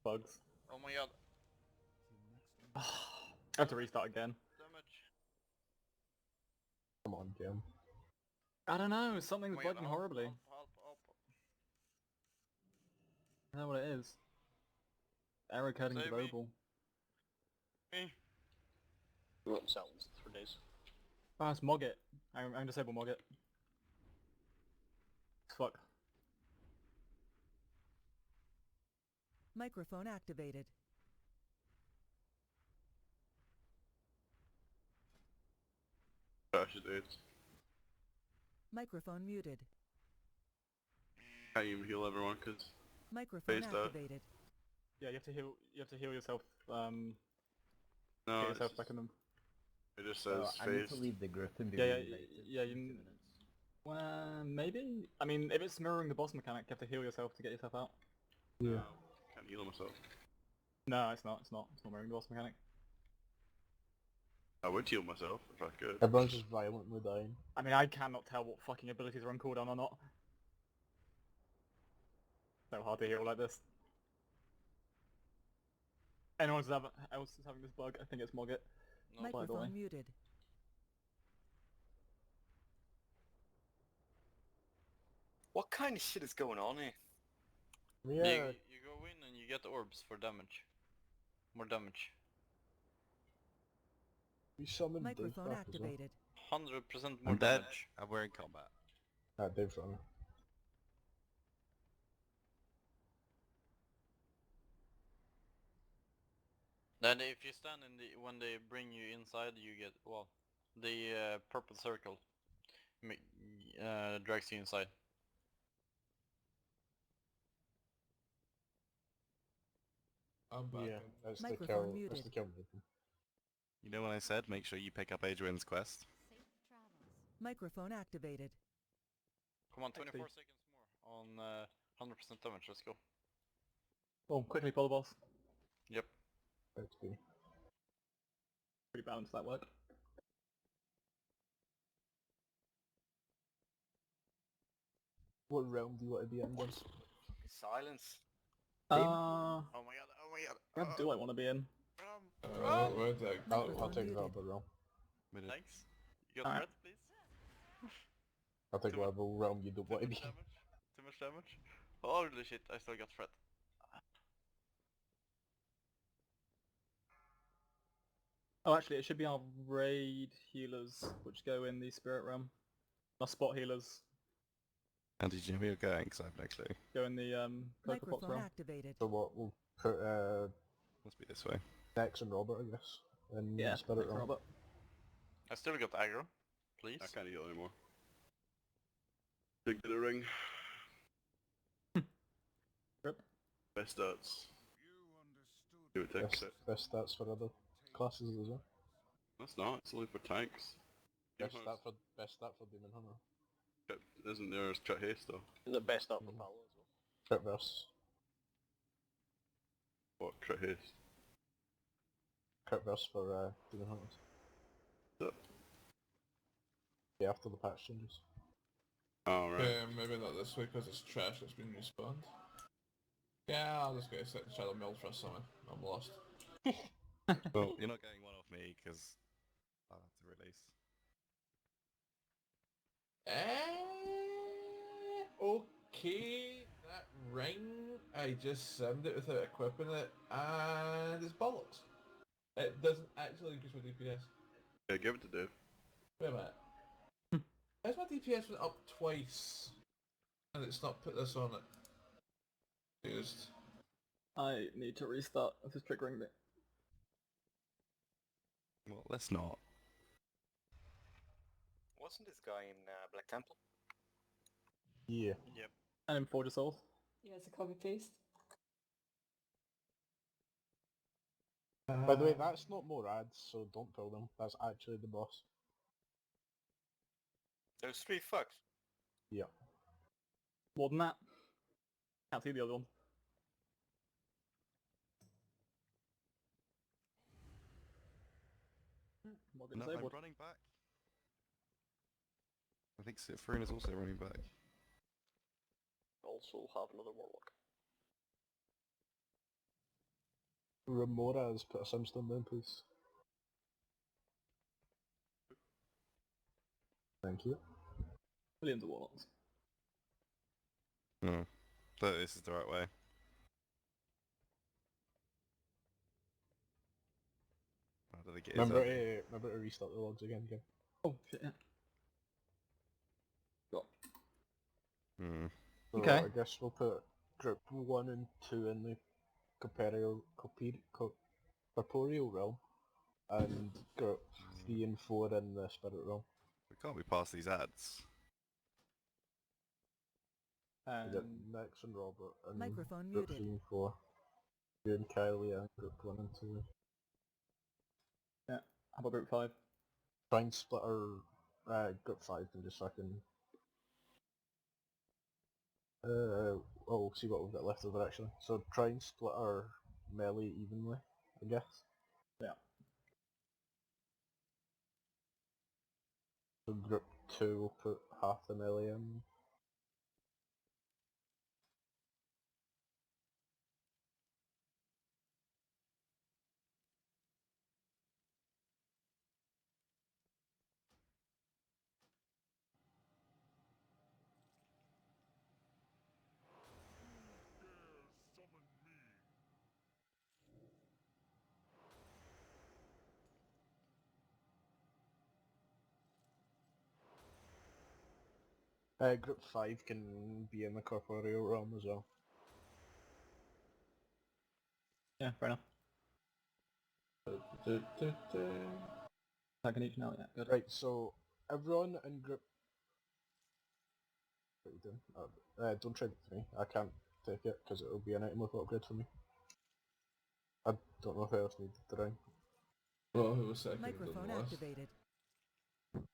Speaker 3: bugs.
Speaker 8: Oh my god.
Speaker 3: I have to restart again.
Speaker 8: Damage.
Speaker 4: Come on, game.
Speaker 3: I don't know, something's
Speaker 8: Oh my god,
Speaker 3: bugging
Speaker 8: help,
Speaker 3: horribly.
Speaker 8: help.
Speaker 3: I don't know what it is. Error coding
Speaker 8: Save me.
Speaker 3: available.
Speaker 8: Me.
Speaker 4: What sounds 3 days?
Speaker 3: Ah, it's Mogget. I'm disable Mogget. Fuck.
Speaker 5: Microphone activated.
Speaker 6: Gosh, dude.
Speaker 5: Microphone muted.
Speaker 6: Can't even heal everyone because
Speaker 5: Microphone
Speaker 6: Phased out.
Speaker 5: activated.
Speaker 3: Yeah, you have to heal. You have to heal yourself.
Speaker 6: no,
Speaker 3: Get
Speaker 6: it's
Speaker 3: yourself
Speaker 6: just,
Speaker 3: back in them.
Speaker 6: it just says
Speaker 7: I need to
Speaker 6: phased.
Speaker 7: leave the group and be
Speaker 3: Yeah,
Speaker 7: reinvited
Speaker 3: yeah,
Speaker 7: in
Speaker 3: you
Speaker 7: 2
Speaker 3: n-
Speaker 7: minutes.
Speaker 3: Well, maybe. I mean, if it's mirroring the boss mechanic, you have to heal yourself to get yourself out.
Speaker 6: No, can't heal myself.
Speaker 3: No, it's not. It's not. It's not mirroring the boss mechanic.
Speaker 6: I would heal myself if I could.
Speaker 4: Everyone's just violently dying.
Speaker 3: I mean, I cannot tell what fucking abilities are on cooldown or not. So hard to heal like this. Anyone else is having this bug, I think it's Mogget.
Speaker 8: No.
Speaker 3: By the way.
Speaker 5: Microphone muted.
Speaker 11: What kind of shit is going on here?
Speaker 4: Yeah,
Speaker 8: You go in and you get orbs for damage. More damage.
Speaker 4: we summoned Dave
Speaker 5: Microphone
Speaker 4: back as well.
Speaker 5: activated.
Speaker 8: 100% more
Speaker 2: I'm dead.
Speaker 8: damage.
Speaker 2: We're in combat.
Speaker 4: Dave's running.
Speaker 8: Then if you stand in the when they bring you inside, you get the purple circle drags you inside.
Speaker 10: I'm back.
Speaker 4: Yeah, that's the
Speaker 5: Microphone
Speaker 4: kill.
Speaker 5: muted.
Speaker 4: That's the kill movement.
Speaker 2: You know when I said make sure you pick up Adrian's quest?
Speaker 5: Microphone activated.
Speaker 8: Come on, 24
Speaker 3: Actually-
Speaker 8: seconds more. on 100% damage. Let's go.
Speaker 3: Boom, quickly pull the boss.
Speaker 8: Yep.
Speaker 4: XP.
Speaker 3: Pretty balanced that work.
Speaker 4: What realm do you want to be in,
Speaker 11: What?
Speaker 4: guys?
Speaker 11: Silence.
Speaker 3: Uh,
Speaker 6: Oh my god, oh my god.
Speaker 3: where do I want to be in?
Speaker 10: Where did I
Speaker 4: I'll
Speaker 5: Microphone
Speaker 4: take
Speaker 5: muted.
Speaker 4: Rebel realm.
Speaker 2: Minute.
Speaker 8: Thanks. You got
Speaker 3: Alright.
Speaker 8: threat, please?
Speaker 4: I'll take
Speaker 8: Too much-
Speaker 4: whatever realm you don't
Speaker 8: Too
Speaker 4: want to
Speaker 8: much
Speaker 4: be in.
Speaker 8: damage? Too much damage? Holy shit, I still got threat.
Speaker 3: Oh, actually, it should be our raid healers, which go in the spirit realm. Our spot healers
Speaker 2: And did you know where you're going? Because I have no clue.
Speaker 3: go in the Cocoa Box
Speaker 5: Microphone
Speaker 3: realm.
Speaker 5: activated.
Speaker 4: So what, we'll put
Speaker 2: Must be this way.
Speaker 4: Dex and Robert, I guess, in
Speaker 3: Yeah,
Speaker 4: Spirit
Speaker 3: thanks,
Speaker 4: realm.
Speaker 3: Robert.
Speaker 8: I still got aggro. Please.
Speaker 6: I can't heal anymore. Dig to the ring.
Speaker 3: Rip.
Speaker 6: Best stats. Do it takes it.
Speaker 4: Best stats for other classes as well.
Speaker 6: That's not, it's only for tanks.
Speaker 4: Best stat for Demon Hunter.
Speaker 6: Isn't there a crit haste though?
Speaker 4: Is it best stat for Paladin as well? Crit verse.
Speaker 6: What, crit haste?
Speaker 4: Crit verse for Demon Hunters.
Speaker 6: Yep.
Speaker 4: Yeah, after the patch changes.
Speaker 6: Oh right.
Speaker 10: Yeah, maybe not this way because it's trash that's been respawned. Yeah, I'll just go set the Shadow Mill for a summon. I'm lost.
Speaker 2: Well, you're not getting one off me because I'll have to release.
Speaker 10: Okay, that ring, I just simmed it without equipping it, and it's bollocks. It doesn't actually increase my DPS.
Speaker 6: Yeah, give it to Dave.
Speaker 10: Wait a minute. Has my DPS went up twice, and it's not put this on it? Used.
Speaker 3: I need to restart. This is triggering me.
Speaker 2: Well, let's not.
Speaker 11: Wasn't this guy in Black Temple?
Speaker 4: Yeah.
Speaker 8: Yep.
Speaker 3: And in Forge of Souls.
Speaker 9: Yeah, it's a copy paste.
Speaker 4: By the way, that's not more ads, so don't pull them. That's actually the boss.
Speaker 11: There's 3 fucks.
Speaker 4: Yeah.
Speaker 3: More than that. Can't see the other one. More
Speaker 2: No, I'm
Speaker 3: disabled.
Speaker 2: running back. I think Farina's also running back.
Speaker 11: Also have another Warlock.
Speaker 4: Remora has put a simstone down, please. Thank you.
Speaker 3: Millions of warlocks.
Speaker 2: No. But this is the right way. How do they get his
Speaker 4: Remember to restart the logs again.
Speaker 3: Oh shit, yeah. Got.
Speaker 2: Hmm.
Speaker 4: So
Speaker 3: Okay.
Speaker 4: I guess we'll put group 1 and 2 in the corporeal realm, and group 3 and 4 in the spirit realm.
Speaker 2: We can't be past these ads.
Speaker 4: We got
Speaker 3: And
Speaker 4: Nex and Robert, and
Speaker 5: Microphone
Speaker 4: group
Speaker 5: muted.
Speaker 4: 3 and 4. You and Kylie and group 1 and 2.
Speaker 3: how about group 5?
Speaker 4: Try and split our group 5 and just fucking... we'll see what we've got left over actually. So try and split our melee evenly, I guess.
Speaker 3: Yeah.
Speaker 4: So group 2 will put half the melee in. Group 5 can be in the corporeal realm as well.
Speaker 3: Yeah, fair enough. Second each now, yeah, good.
Speaker 4: Right, so everyone in group... What are you doing? Don't trade it to me. I can't take it because it will be an item with upgrade for me. I don't know who else needs the ring.
Speaker 10: Well, who was second
Speaker 5: Microphone
Speaker 10: on the list?
Speaker 5: activated.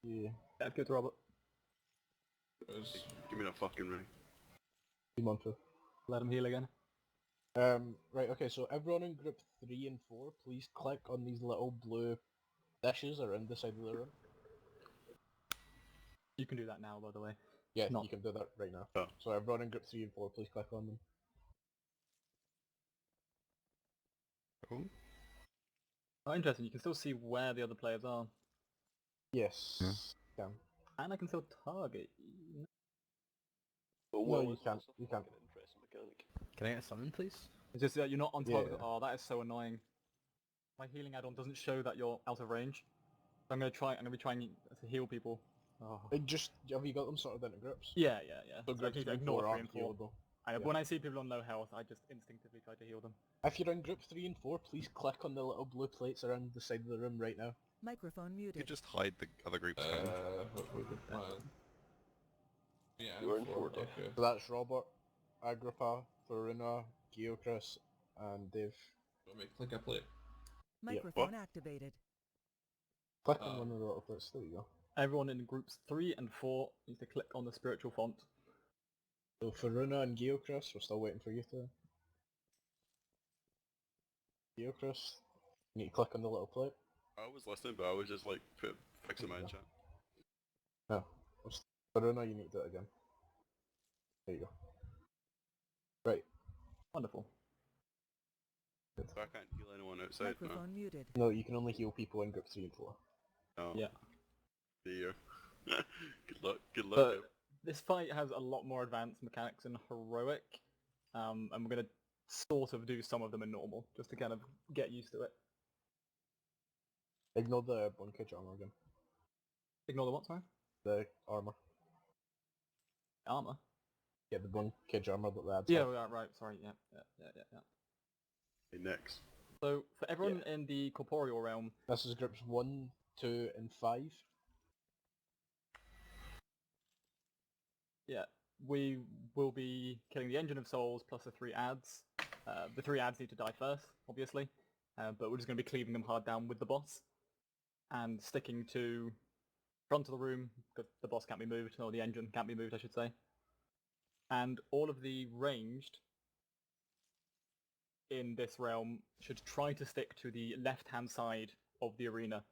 Speaker 4: Yeah.
Speaker 3: Yeah, good, Robert.
Speaker 10: It was...
Speaker 6: Give me that fucking ring.
Speaker 4: Team on 2.
Speaker 3: Let him heal again.
Speaker 4: Right, okay, so everyone in group 3 and 4, please click on these little blue dishes around the side of the room.
Speaker 3: You can do that now, by the way.
Speaker 4: Yeah,
Speaker 3: Not-
Speaker 4: you can do that right now.
Speaker 6: Oh.
Speaker 4: So everyone in group 3 and 4, please click on them.
Speaker 2: Cool.
Speaker 3: Oh, interesting. You can still see where the other players are.
Speaker 4: Yes. Yeah.
Speaker 3: And I can still target you.
Speaker 4: No, you can't. You can't.
Speaker 7: Can I get a summon, please?
Speaker 3: It's just that you're not on target.
Speaker 4: Yeah.
Speaker 3: Oh, that is so annoying. My healing add-on doesn't show that you're out of range. So I'm gonna be trying to heal people. Oh.
Speaker 4: Have you got them sorted into groups?
Speaker 3: Yeah.
Speaker 4: So
Speaker 3: So I
Speaker 4: groups
Speaker 3: need to
Speaker 4: 3 and
Speaker 3: ignore
Speaker 4: 4
Speaker 3: 3
Speaker 4: aren't
Speaker 3: and 4.
Speaker 4: healable.
Speaker 3: And
Speaker 4: Yeah.
Speaker 3: when I see people on low health, I just instinctively try to heal them.
Speaker 4: If you're in group 3 and 4, please click on the little blue plates around the side of the room right now.
Speaker 5: Microphone
Speaker 2: You
Speaker 5: muted.
Speaker 2: could just hide the other group's code.
Speaker 10: What would be the plan? Yeah,
Speaker 11: You're in
Speaker 10: 4,
Speaker 11: 4,
Speaker 10: okay.
Speaker 4: So that's Robert, Agrippa, Faruna, Geochris, and Dave.
Speaker 10: Let me click a plate.
Speaker 5: Microphone activated.
Speaker 4: Click on one of the little plates, there you go.
Speaker 3: Everyone in groups 3 and 4 needs to click on the spiritual font.
Speaker 4: So Faruna and Geochris, we're still waiting for you to... Geochris, you need to click on the little plate.
Speaker 6: I was listening, but I was just like fixing my chat.
Speaker 4: No. Faruna, you need to do it again. There you go. Right.
Speaker 3: Wonderful.
Speaker 4: Good.
Speaker 6: So I can't heal anyone outside now.
Speaker 5: Microphone muted.
Speaker 4: No, you can only heal people in group 3 and 4.
Speaker 6: Oh.
Speaker 3: Yeah.
Speaker 6: Dear. Good luck. Good luck.
Speaker 3: But
Speaker 6: Dave.
Speaker 3: this fight has a lot more advanced mechanics in heroic, and we're gonna sort of do some of them in normal, just to kind of get used to it.
Speaker 4: Ignore the bone cage armor again.
Speaker 3: Ignore the what, sorry?
Speaker 4: The armor.
Speaker 3: Armor?
Speaker 4: Yeah, the bone cage armor that the ads
Speaker 3: Yeah,
Speaker 4: have.
Speaker 3: right, sorry, yeah.
Speaker 6: Hey, next.
Speaker 3: So, for everyone in the corporeal realm,
Speaker 4: This is groups 1, 2, and 5.
Speaker 3: yeah, we will be killing the Engine of Souls plus the 3 ads. The 3 ads need to die first, obviously, but we're just going to be cleaving them hard down with the boss, and sticking to front of the room, because the boss can't be moved, or the engine can't be moved, I should say. And all of the ranged in this realm should try to stick to the left-hand side of the arena.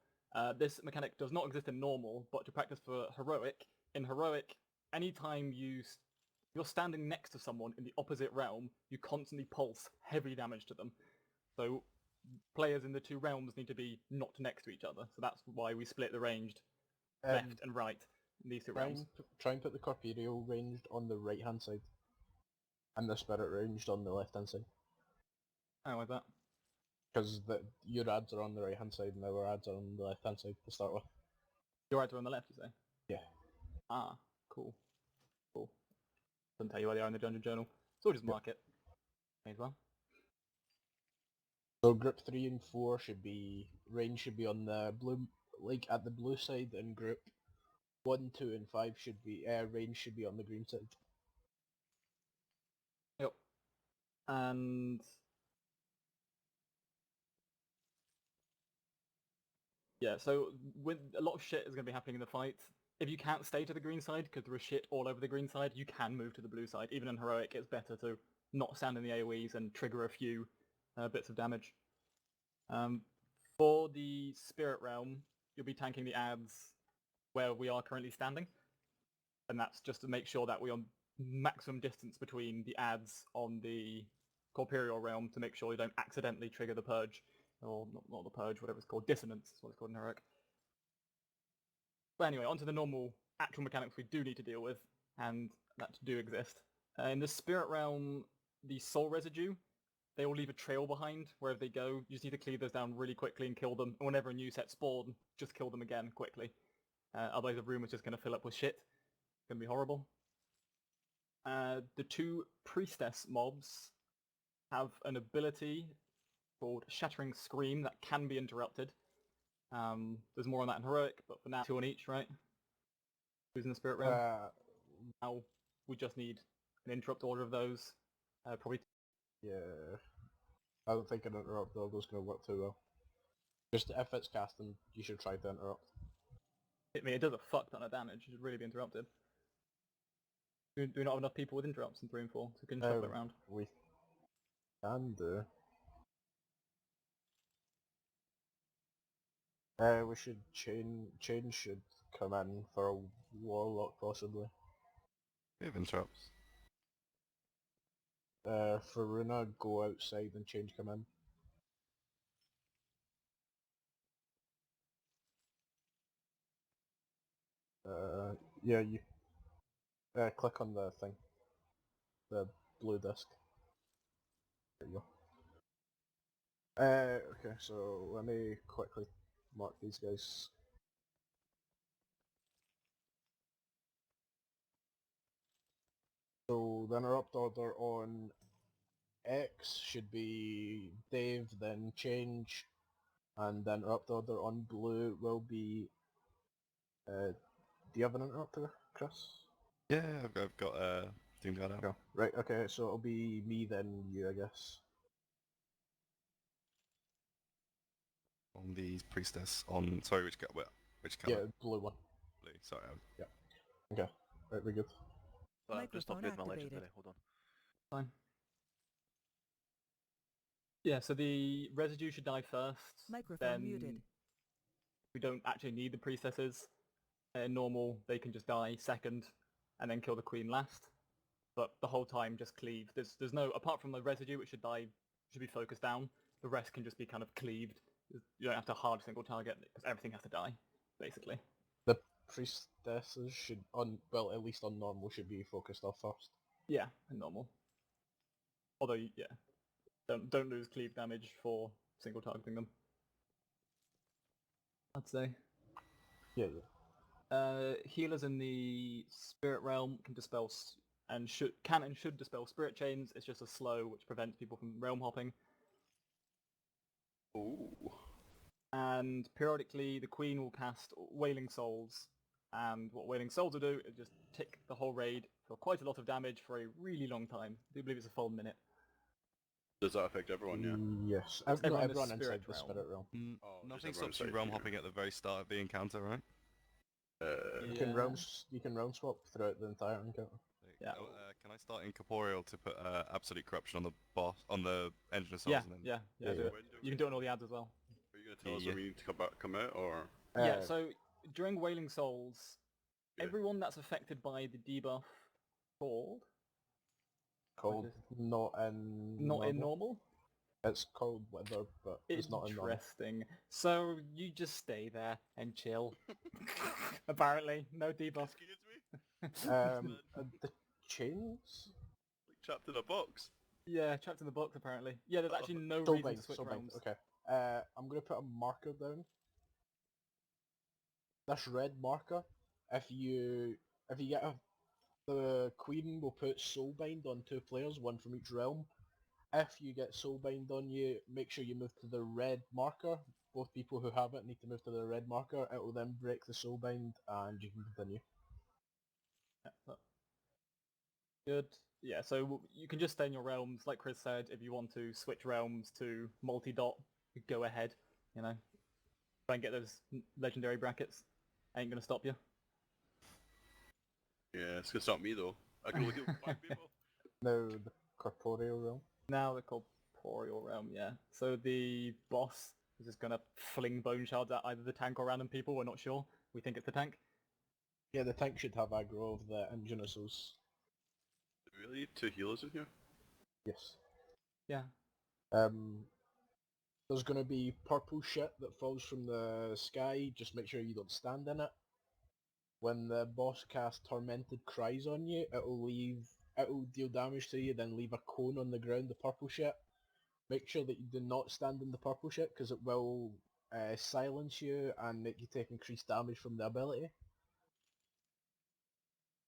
Speaker 3: This mechanic does not exist in normal, but to practice for heroic, in heroic, anytime you're standing next to someone in the opposite realm, you constantly pulse heavy damage to them. So players in the 2 realms need to be not next to each other. So that's why we split the ranged left and right in these 2 realms.
Speaker 4: Try and put the corporeal ranged on the right hand side. And the spirit ranged on the left hand side.
Speaker 3: How like that?
Speaker 4: Because your ads are on the right hand side and our ads are on the left hand side to start with.
Speaker 3: Your ads are on the left, you say?
Speaker 4: Yeah.
Speaker 3: Ah, cool. Doesn't tell you where they are in the Dungeon Journal. So we'll just mark it. May as well.
Speaker 4: So group 3 and 4 should be... range should be on the blue... like at the blue side, and group 1, 2 and 5 should be... range should be on the green side.
Speaker 3: Yep. And... yeah, so with a lot of shit is going to be happening in the fight. If you can't stay to the green side, because there is shit all over the green side, you can move to the blue side. Even in heroic, it's better to not stand in the AoEs and trigger a few bits of damage. For the spirit realm, you'll be tanking the ads where we are currently standing. And that's just to make sure that we're on maximum distance between the ads on the corporeal realm to make sure you don't accidentally trigger the purge. Or not the purge, whatever it's called. Dissonance is what it's called in heroic. But anyway, onto the normal actual mechanics we do need to deal with, and that do exist. In the spirit realm, the soul residue, they will leave a trail behind wherever they go. You just need to cleave those down really quickly and kill them. And whenever a new set spawn, just kill them again quickly. Otherwise the room is just going to fill up with shit. It's going to be horrible. The 2 priestess mobs have an ability called Shattering Scream that can be interrupted. There's more on that in heroic, but for now 2 on each, right? Who's in the spirit realm? Now we just need an interrupt order of those. Probably.
Speaker 4: Yeah. I don't think an interrupt order is going to work too well. Just if it's casting, you should try to interrupt.
Speaker 3: I mean, it does a fuck ton of damage. It should really be interrupted. Do we not have enough people with interrupts in 3 and 4 so we can shuffle it around?
Speaker 4: We can do. We should change should come in for a warlock possibly.
Speaker 2: We have interrupts.
Speaker 4: For Runa, go outside and change come in. Yeah, you click on the thing, the blue disc. There you go. Okay, so let me quickly mark these guys. So the interrupt order on X should be Dave, then change, and the interrupt order on blue will be. Do you have an interrupter, Chris?
Speaker 2: Yeah, I've got Doom Guard out.
Speaker 4: Okay. Right. Okay. So it'll be me then you, I guess.
Speaker 2: On the priestess. On sorry, which colour?
Speaker 4: Yeah, blue one.
Speaker 2: Blue. Sorry.
Speaker 4: Yeah. Okay. Right. We're good.
Speaker 1: Sorry, I've just
Speaker 5: Microphone
Speaker 1: updated my
Speaker 5: activated.
Speaker 1: legendary. Hold on.
Speaker 3: Fine. Yeah, so the residue should die first.
Speaker 5: Microphone
Speaker 3: then
Speaker 5: muted.
Speaker 3: we don't actually need the priestesses. In normal, they can just die second, and then kill the queen last. But the whole time, just cleave. There's no, apart from the residue, which should die, should be focused down. The rest can just be kind of cleaved. You don't have to hard single target because everything has to die, basically.
Speaker 4: The priestesses should, well, at least on normal, should be focused off first.
Speaker 3: Yeah, in normal. Although, yeah, don't lose cleave damage for single targeting them. I'd say.
Speaker 4: Yeah.
Speaker 3: Healers in the spirit realm can dispel and should dispel spirit chains. It's just a slow which prevents people from realm hopping.
Speaker 6: Ooh.
Speaker 3: And periodically the queen will cast Wailing Souls, and what Wailing Souls will do is just tick the whole raid for quite a lot of damage for a really long time. I do believe it's a full minute.
Speaker 6: Does that affect everyone, yeah?
Speaker 4: Yes.
Speaker 3: Everyone in the
Speaker 4: Everyone inside
Speaker 3: spirit
Speaker 4: the
Speaker 3: realm.
Speaker 4: spirit realm.
Speaker 6: Oh,
Speaker 2: Nothing
Speaker 6: just
Speaker 2: stops you
Speaker 6: everyone
Speaker 2: realm
Speaker 6: inside
Speaker 2: hopping at the very start of the encounter, right?
Speaker 4: You can realm swap throughout the entire encounter.
Speaker 3: Yeah.
Speaker 2: Can I start incorporeal to put absolute corruption on the boss on the engine of souls?
Speaker 3: Yeah,
Speaker 2: and then...
Speaker 3: yeah, do it. You can do it on all the ads as well.
Speaker 6: Are you going to tell us when we need to come out, or...?
Speaker 3: Yeah, so during Wailing Souls,
Speaker 6: Yeah.
Speaker 3: everyone that's affected by the debuff called
Speaker 4: Not in
Speaker 3: normal?
Speaker 4: It's called Wither, but it's not in normal.
Speaker 3: Interesting. So you just stay there and chill. Apparently, no debuff.
Speaker 6: Excuse me?
Speaker 4: The chains?
Speaker 6: Like trapped in a box?
Speaker 3: Yeah, trapped in the box apparently. Yeah, there's actually no reason to switch realms.
Speaker 4: Okay. I'm gonna put a marker down. This red marker, if you get the queen will put soulbind on 2 players, 1 from each realm. If you get soulbind on you, make sure you move to the red marker. Both people who have it need to move to the red marker. It will then break the soulbind and you can continue.
Speaker 3: Good. Yeah, so you can just stay in your realms, like Chris said. If you want to switch realms to multi-dot, go ahead. You know, try and get those legendary brackets. Ain't gonna stop you.
Speaker 6: Yeah, it's gonna stop me though. I can only heal 5 people.
Speaker 4: Now the corporeal realm.
Speaker 3: Now the corporeal realm, yeah. So the boss is just gonna fling bone shards at either the tank or random people. We're not sure. We think it's the tank.
Speaker 4: Yeah, the tank should have aggro of the Ingenusos.
Speaker 6: Really? 2 healers in here?
Speaker 4: Yes.
Speaker 3: Yeah.
Speaker 4: There's gonna be purple shit that falls from the sky. Just make sure you don't stand in it. When the boss casts Tormented Cries on you, it'll deal damage to you, then leave a cone on the ground, the purple shit. Make sure that you do not stand in the purple shit, because it will silence you and make you take increased damage from the ability.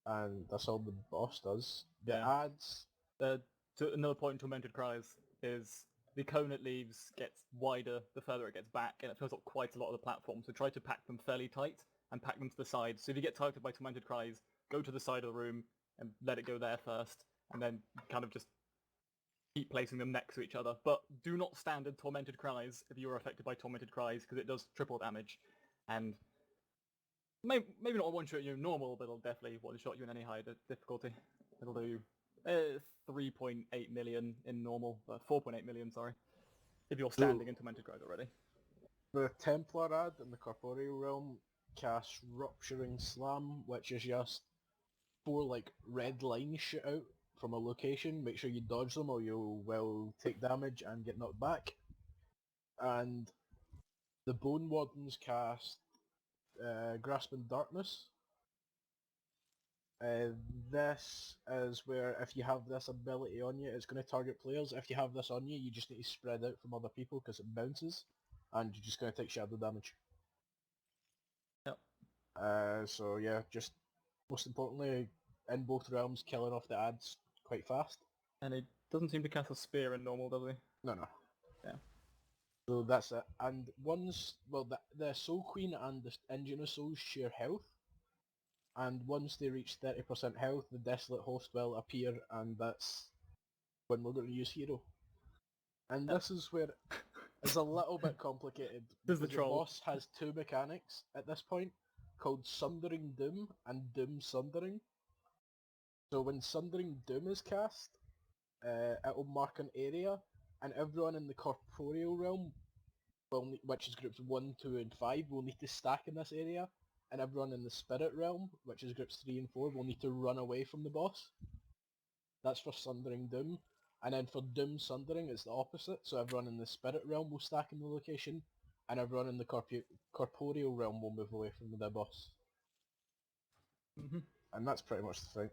Speaker 4: And that's all the boss does. The ads...
Speaker 3: To another point in Tormented Cries is the cone it leaves gets wider the further it gets back, and it fills up quite a lot of the platform, so try to pack them fairly tight and pack them to the side. So if you get targeted by Tormented Cries, go to the side of the room and let it go there first, and then kind of just keep placing them next to each other. But do not stand in Tormented Cries if you are affected by Tormented Cries, because it does triple damage. And maybe not one-shot you in normal, but it'll definitely one-shot you in any high difficulty. It'll do 3.8 million in normal, 4.8 million, sorry, if you're standing in Tormented Grove already.
Speaker 4: The Templar ad in the Corporeal realm casts Rupturing Slam, which is just 4 like red lines shoot out from a location. Make sure you dodge them or you will take damage and get knocked back. And the Bone Wardens cast Grasping Darkness. This is where if you have this ability on you, it's going to target players. If you have this on you, you just need to spread out from other people because it bounces, and you're just going to take shadow damage.
Speaker 3: Yep.
Speaker 4: So yeah, just most importantly, in both realms, killing off the ads quite fast.
Speaker 3: And it doesn't seem to cast a spear in normal, does he?
Speaker 4: No.
Speaker 3: Yeah.
Speaker 4: So that's it. And the Soul Queen and the Engine of Souls share health. And once they reach 30% health, the Desolate Host will appear, and that's when we're going to use Hero. And this is where it's a little bit complicated.
Speaker 3: This is the
Speaker 4: because
Speaker 3: troll.
Speaker 4: boss has 2 mechanics at this point, called Sundering Doom and Doom Sundering. So when Sundering Doom is cast, it'll mark an area, and everyone in the Corporeal realm, which is groups 1, 2, and 5, will need to stack in this area, and everyone in the Spirit realm, which is groups 3 and 4, will need to run away from the boss. That's for Sundering Doom. And then for Doom Sundering, it's the opposite, so everyone in the Spirit realm will stack in the location, and everyone in the Corporeal realm will move away from the boss.
Speaker 3: Mm-hmm.
Speaker 4: And that's pretty much the fight.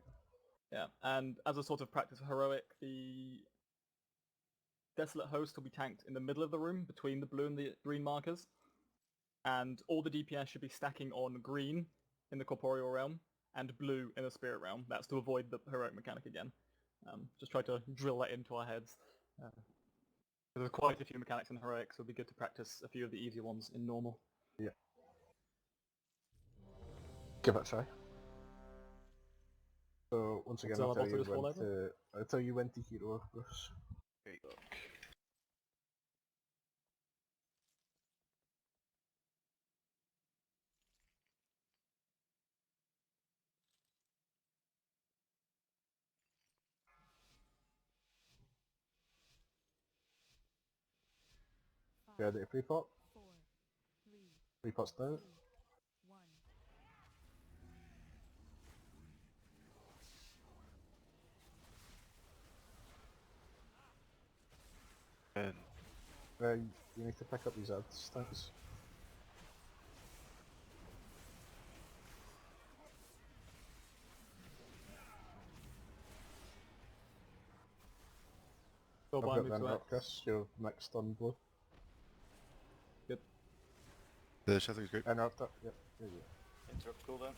Speaker 3: Yeah, and as a sort of practice for heroic, the Desolate Host will be tanked in the middle of the room between the blue and the green markers, and all the DPS should be stacking on green in the Corporeal realm and blue in the Spirit realm. That's to avoid the heroic mechanic again. Just try to drill that into our heads. There's quite a few mechanics in heroic, so it'll be good to practice a few of the easier ones in normal.
Speaker 4: Yeah. Give it a try. So once again, I'll tell you when to hero, of course.
Speaker 1: There you go.
Speaker 4: Ready to pre-pop?
Speaker 5: 4, 3,
Speaker 4: Pre-pop's down.
Speaker 5: 2, 1.
Speaker 1: And
Speaker 4: You need to pick up these ads, thanks.
Speaker 3: Go
Speaker 4: I've
Speaker 3: behind me
Speaker 4: got
Speaker 3: to
Speaker 4: them
Speaker 3: it.
Speaker 4: up, Chris. You're mixed on blue.
Speaker 3: Good.
Speaker 2: The Shadow's group.
Speaker 4: Interrupt it. Yep, there you go.
Speaker 11: Interrupt cooldown.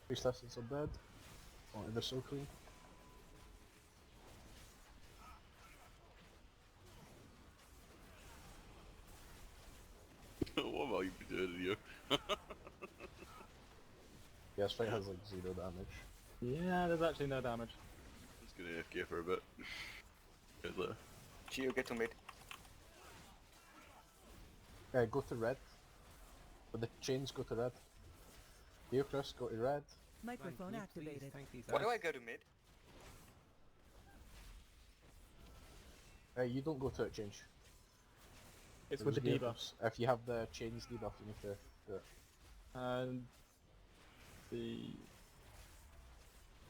Speaker 4: Priestesses are dead. Only the Soul Queen.
Speaker 6: What have you been doing here?
Speaker 4: Yeah, this fight has like 0 damage.
Speaker 3: Yeah, there's actually no damage.
Speaker 6: I'm just gonna AFK for a bit. Guys later.
Speaker 11: Geo, get to mid.
Speaker 4: Go to red. With the chains, go to red. You, Chris, go to red.
Speaker 5: Microphone activated.
Speaker 11: Why do I go to mid?
Speaker 4: You don't go to it, change.
Speaker 3: It's with the
Speaker 4: There's
Speaker 3: debuff.
Speaker 4: debuffs. If you have the chains debuff, you need to do it.
Speaker 3: And the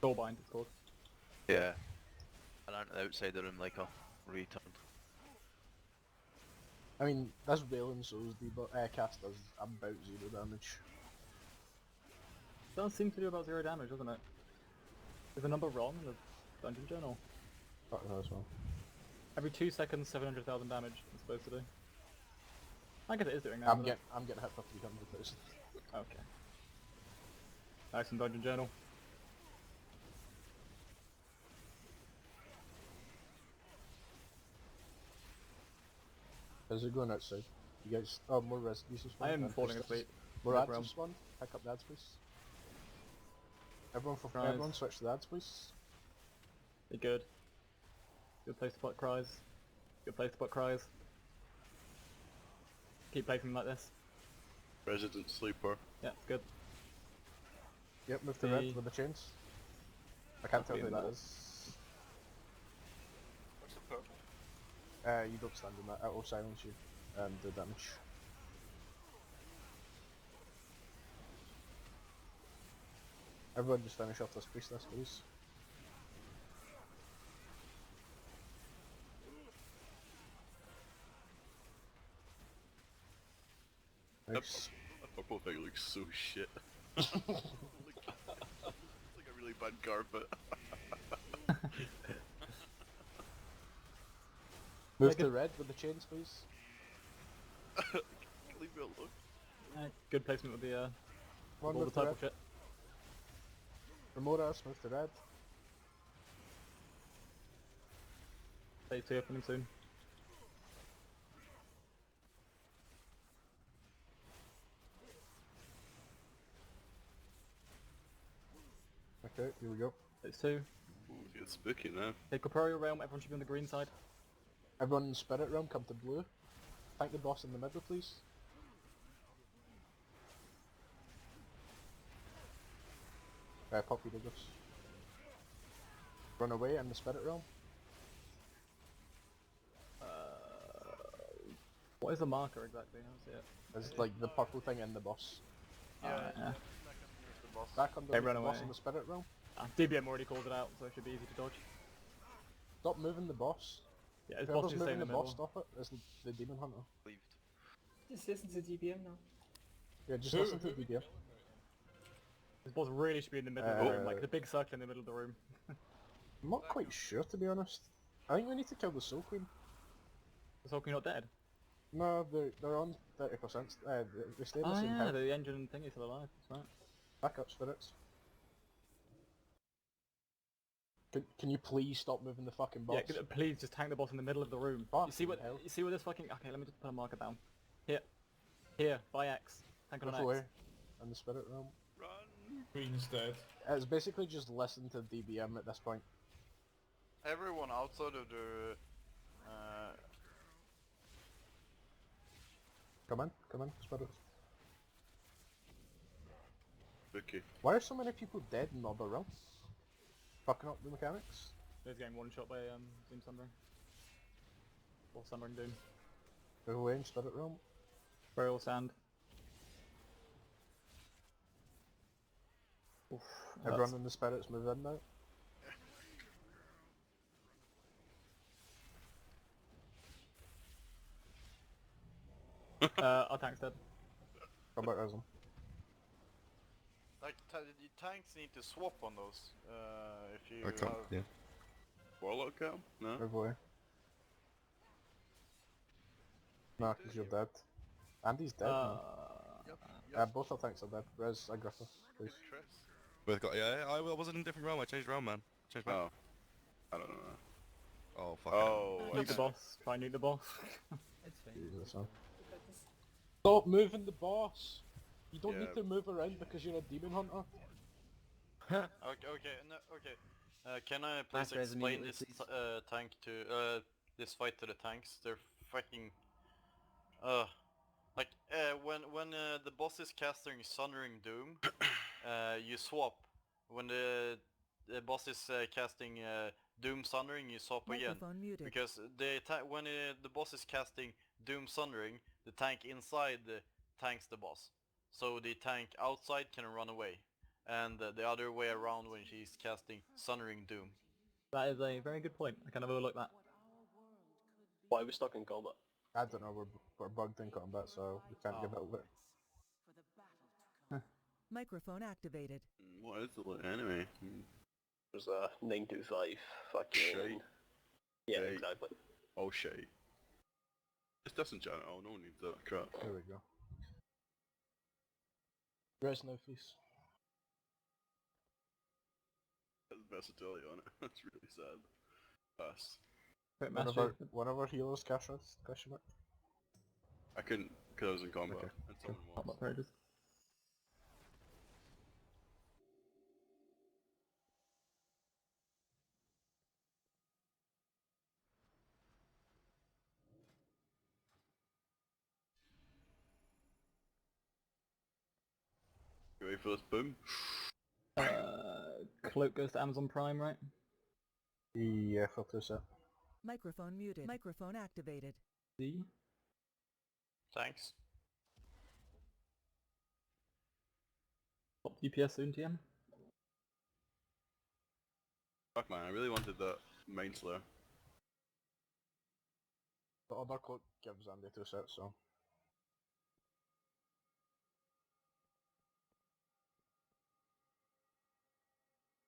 Speaker 3: Doorbind, it's called.
Speaker 1: yeah. I ran to the outside the room like a retard.
Speaker 4: I mean, this Wailing Souls debuff cast does about 0 damage.
Speaker 3: Does seem to do about 0 damage, doesn't it? Is the number wrong in the Dungeon Journal?
Speaker 4: Fuck no, as well.
Speaker 3: Every 2 seconds, 700,000 damage it's supposed to do. I guess it is doing that.
Speaker 4: I'm getting hit for 300,000.
Speaker 3: Okay. Nice in Dungeon Journal.
Speaker 4: How's it going outside? You guys... Oh, more rescues this one.
Speaker 3: I am falling asleep.
Speaker 4: More
Speaker 3: No
Speaker 4: ads
Speaker 3: problem.
Speaker 4: this one. Pick up the ads, please. Everyone
Speaker 3: Cries.
Speaker 4: everyone switch to the ads, please.
Speaker 3: Be good. Good place to put cries. Good place to put cries. keep placing them like this.
Speaker 6: Resident sleeper.
Speaker 3: Yeah, good.
Speaker 4: Yep, move to red with the chains. I can't tell who that is.
Speaker 11: What's the purple?
Speaker 4: You don't stand in that, it will silence you and do damage. Everyone just finish off this priestess, please. Nice.
Speaker 6: That purple thing looks so shit. It's like a really bad carpet.
Speaker 4: Move to red with the chains, please.
Speaker 6: Leave me alone.
Speaker 3: Good placement with the
Speaker 4: One
Speaker 3: all the
Speaker 4: move to
Speaker 3: purple
Speaker 4: red.
Speaker 3: shit.
Speaker 4: Remoras, move to red.
Speaker 3: Phase 2 opening soon.
Speaker 4: Okay, here we go.
Speaker 3: Phase 2.
Speaker 6: Ooh, it's getting spooky now.
Speaker 3: Okay, Corporeal Realm, everyone should be on the green side.
Speaker 4: Everyone in Spirit Realm, come to blue. Thank the boss in the middle, please. Pop your diggers. Run away in the Spirit Realm.
Speaker 3: What is the marker exactly? How's it?
Speaker 4: There's like the purple thing in the boss.
Speaker 8: Yeah,
Speaker 3: Yeah.
Speaker 8: the boss.
Speaker 4: Back under
Speaker 3: Hey,
Speaker 4: the
Speaker 3: run
Speaker 4: boss
Speaker 3: away.
Speaker 4: in the Spirit Realm.
Speaker 3: DBM already called it out, so it should be easy to dodge.
Speaker 4: Stop moving the boss.
Speaker 3: Yeah, his boss
Speaker 4: Whoever's
Speaker 3: is staying
Speaker 4: moving
Speaker 3: in
Speaker 4: the
Speaker 3: the
Speaker 4: boss,
Speaker 3: middle.
Speaker 4: stop it. It's the Demon Hunter.
Speaker 1: Leaved.
Speaker 9: Just listen to DBM now.
Speaker 4: Yeah, just listen to DBM.
Speaker 3: His boss really should be in the middle of the room, like the big circle in the middle of the room.
Speaker 4: I'm not quite sure, to be honest. I think we need to kill the Soul Queen.
Speaker 3: Is Hulk not dead?
Speaker 4: No, they're on 30%. They stay the
Speaker 3: Oh
Speaker 4: same
Speaker 3: yeah,
Speaker 4: health.
Speaker 3: the engine thing is still alive, that's right.
Speaker 4: Backup spirits. Can you please stop moving the fucking boss?
Speaker 3: Yeah, please just tank the boss in the middle of the room. You see what?
Speaker 4: Fucking hell.
Speaker 3: You see where this fucking? Okay, let me just put a marker down. Here, by X. Tank on
Speaker 4: Move
Speaker 3: an
Speaker 4: away.
Speaker 3: X.
Speaker 4: In the Spirit Realm.
Speaker 6: Run!
Speaker 10: Queen's dead.
Speaker 4: It's basically just listen to DBM at this point.
Speaker 8: Everyone outside of the
Speaker 4: Come in, spirits.
Speaker 6: Spooky.
Speaker 4: Why are so many people dead in other realms? Fucking up the mechanics?
Speaker 3: There's getting one shot by Doom Sundering. Or Sundering Doom.
Speaker 4: Move away in Spirit Realm.
Speaker 3: Burial Sand. Oof,
Speaker 4: Everyone in the spirits move in now.
Speaker 3: Our tank's dead.
Speaker 4: Come back, Resm.
Speaker 8: like the tanks need to swap on those. If you
Speaker 2: I can't,
Speaker 8: have...
Speaker 2: yeah.
Speaker 6: Warlock cam? No?
Speaker 4: Move away. Nah, because you're dead. Andy's dead now. Both our tanks are dead. Res, Agrippa, please.
Speaker 2: Both got, yeah, I wasn't in a different realm, I changed realm, man. Changed back.
Speaker 6: Oh. I don't know.
Speaker 2: Oh, fuck.
Speaker 6: Oh,
Speaker 3: Nuke the boss. Try and nuke the boss.
Speaker 7: It's fine.
Speaker 4: Jesus, man. Stop moving the boss! You don't
Speaker 6: Yeah.
Speaker 4: need to move around because you're a demon hunter.
Speaker 8: Okay, no, okay. Can I please
Speaker 7: Fast res
Speaker 8: explain
Speaker 7: immediately,
Speaker 8: this
Speaker 7: please.
Speaker 8: tank to this fight to the tanks? They're fucking like when the boss is casting Sundering Doom, you swap. When the boss is casting Doom Sundering, you swap again.
Speaker 5: Microphone muted.
Speaker 8: Because when the boss is casting Doom Sundering, the tank inside tanks the boss. So the tank outside can run away. And the other way around when she's casting Sundering Doom.
Speaker 3: That is a very good point. I kind of overlooked that.
Speaker 12: Why are we stuck in combat?
Speaker 4: I don't know, we're bugged in combat, so we can't give it away.
Speaker 5: Microphone activated.
Speaker 6: What is the enemy?
Speaker 12: There's a 925 fucking...
Speaker 6: Shite.
Speaker 12: Yeah,
Speaker 6: Shite.
Speaker 12: exactly.
Speaker 6: Oh shit. It's disenchantment. Oh, no one needs that crap.
Speaker 4: There we go. Res now, please.
Speaker 6: That's versatility on it. That's really sad. Fast.
Speaker 3: Quick
Speaker 4: One of our healers, Kashras, question mark.
Speaker 6: I couldn't, because I was in combat.
Speaker 4: Okay,
Speaker 6: And someone was.
Speaker 3: Combat pages.
Speaker 6: ready for this boom?
Speaker 3: Cloak goes to Amazon Prime, right?
Speaker 4: Yeah, filter set.
Speaker 5: Microphone muted. Microphone activated.
Speaker 3: Z.
Speaker 8: Thanks.
Speaker 3: Top DPS soon, TM.
Speaker 6: Fuck man, I really wanted that Mind Slayer.
Speaker 4: The other cloak gives Andy 2 sets, so...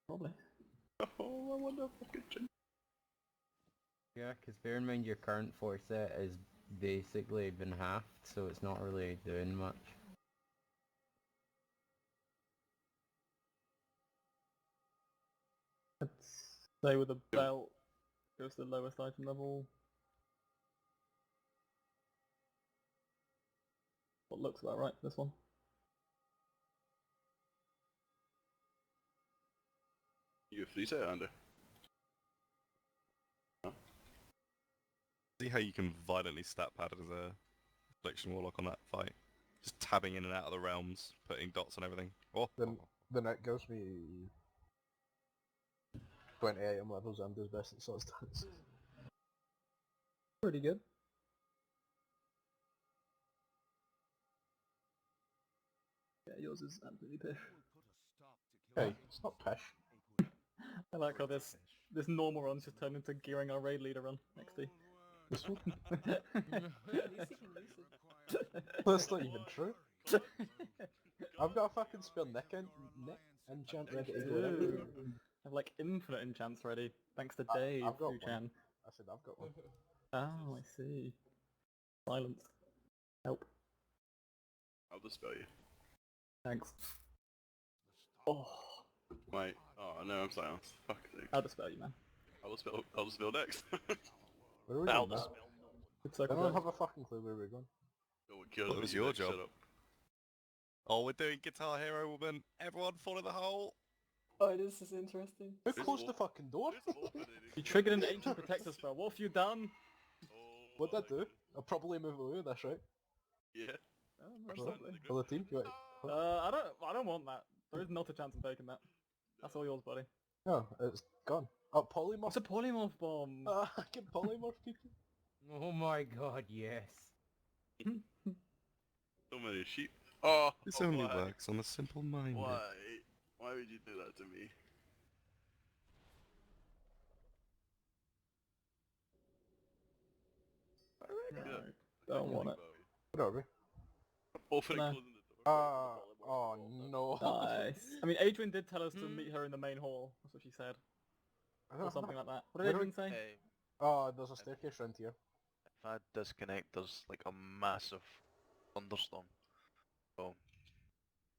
Speaker 3: Probably.
Speaker 6: Oh, I wonder if I could change.
Speaker 7: Yeah, because bear in mind your current 4 set is basically been halved, so it's not really doing much.
Speaker 3: Let's say with a belt, goes to the lowest item level. What looks about right for this one?
Speaker 6: You have 3 set, Andy.
Speaker 2: See how you can violently stat pad as a Affliction Warlock on that fight? Just tabbing in and out of the realms, putting dots on everything. Oh!
Speaker 4: Then it gives me 20 item levels and does best at sort of stats.
Speaker 3: Pretty good. Yeah, yours is absolutely pish.
Speaker 4: Hey, it's not pish.
Speaker 3: I like how this normal run's just turned into gearing our raid leader run next to you.
Speaker 4: This one?
Speaker 9: At least you can use it.
Speaker 4: That's not even true. I've got a fucking spell Nick enchant ready to go.
Speaker 3: Ooh. I have like infinite enchants ready, thanks to Dave,
Speaker 4: I've got one.
Speaker 3: Fuchan.
Speaker 4: I said I've got one.
Speaker 3: Oh, I see. Silence. Help.
Speaker 6: I'll dispel you.
Speaker 3: Thanks. Oh.
Speaker 6: Wait. Oh no, I'm silenced. Fuck sake.
Speaker 3: I'll dispel you, man.
Speaker 6: I'll dispel next.
Speaker 4: Where are we going now?
Speaker 3: It's
Speaker 4: I
Speaker 3: like
Speaker 4: don't have a fucking clue where we're going.
Speaker 6: No one cares
Speaker 2: Well, it
Speaker 6: what
Speaker 2: was
Speaker 6: you
Speaker 2: your
Speaker 6: think,
Speaker 2: job.
Speaker 6: Shut up.
Speaker 2: Oh, we're doing Guitar Hero Woman! Everyone fall in the hole!
Speaker 9: Oh, this is interesting.
Speaker 4: Who closed the fucking door?
Speaker 3: You triggered an ancient protector spell. What have you done?
Speaker 4: What'd I do? I'll probably move away with this, right?
Speaker 6: Yeah.
Speaker 3: Oh, no,
Speaker 6: Or
Speaker 3: probably.
Speaker 4: For the team? You want...
Speaker 3: I don't want that. There is not a chance of taking that. That's all yours, buddy.
Speaker 4: No, it's gone. Oh, polymorph.
Speaker 3: It's a polymorph bomb.
Speaker 4: I can polymorph people.
Speaker 7: Oh my god, yes.
Speaker 6: So many sheep. Oh,
Speaker 2: This
Speaker 6: oh,
Speaker 2: only
Speaker 6: why?
Speaker 2: works on a simple mind.
Speaker 6: Why? Why would you do that to me?
Speaker 3: No, don't want it.
Speaker 4: What are we?
Speaker 6: Opening
Speaker 3: No.
Speaker 6: closing the door.
Speaker 4: Oh no.
Speaker 3: Nice. I mean, Adrian did tell us to meet her in the main hall. That's what she said. Or something like that. What did Adrian say?
Speaker 1: Hey,
Speaker 4: Oh, there's a staircase round here.
Speaker 1: if I disconnect, there's like a massive thunderstorm. So,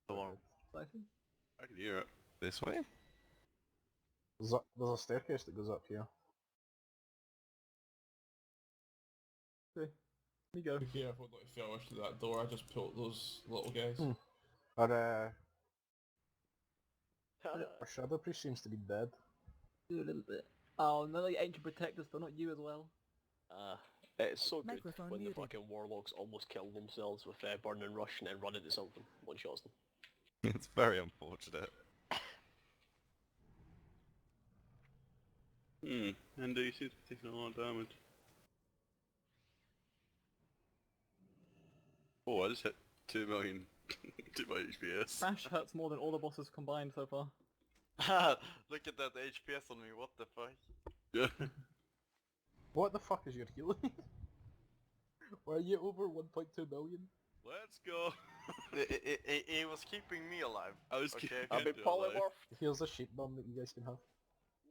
Speaker 1: storm.
Speaker 6: I can hear it.
Speaker 2: This way?
Speaker 4: There's a staircase that goes up here.
Speaker 3: Okay. Here you go.
Speaker 10: Be careful not to finish to that door. I just pulled those little guys.
Speaker 4: Our Shadow Priest seems to be dead.
Speaker 3: Do a little bit. Oh, no, the ancient protectors, but not you as well.
Speaker 12: It's so good
Speaker 5: Microphone
Speaker 12: when
Speaker 5: muted.
Speaker 12: the fucking warlocks almost kill themselves with burn and rush and then run into something, one-shots them.
Speaker 2: It's very unfortunate.
Speaker 6: And you seem to be taking a lot of damage. Oh, I just hit 2 million, 2 million HPS.
Speaker 3: Crash hurts more than all the bosses combined so far.
Speaker 8: Look at that HPS on me, what the fuck?
Speaker 6: Yeah.
Speaker 4: What the fuck is your healing? Why are you over 1.2 million?
Speaker 6: Let's go.
Speaker 8: It was keeping me alive.
Speaker 6: I was
Speaker 8: Okay.
Speaker 6: keeping
Speaker 12: I'll be
Speaker 6: Andrew alive.
Speaker 12: polymorphed.
Speaker 4: Here's a sheep bomb that you guys can have.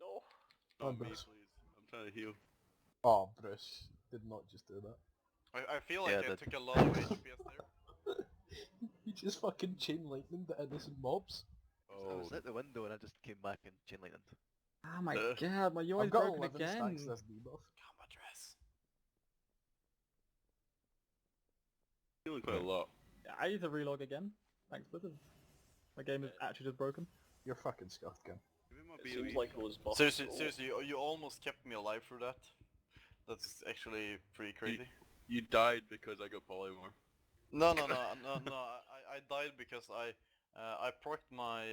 Speaker 12: No.
Speaker 6: Not me,
Speaker 4: Bruce.
Speaker 6: please. I'm trying to heal.
Speaker 4: Oh, Bruce did not just do that.
Speaker 8: I feel like
Speaker 1: Yeah,
Speaker 8: I
Speaker 1: that-
Speaker 8: took a lot of HPS there.
Speaker 4: You just fucking chain lightning the innocent mobs.
Speaker 1: I was at the window and I just came back and chain lightning.
Speaker 3: Oh my
Speaker 6: Uh,
Speaker 3: god, my UI's
Speaker 4: I've got
Speaker 3: broken
Speaker 4: 11
Speaker 3: again.
Speaker 4: stacks this debuff.
Speaker 8: Combat dress.
Speaker 6: Healing quite a lot.
Speaker 3: I need to relog again. Thanks, Blizzard. My game is actually just broken.
Speaker 4: You're fucking scuffed, Ken.
Speaker 6: Give me my
Speaker 12: It seems
Speaker 6: BOE.
Speaker 12: like those buffs.
Speaker 8: Seriously, you almost kept me alive through that. That's actually pretty crazy.
Speaker 6: You died because I got polymorph.
Speaker 8: No. I died because I procced my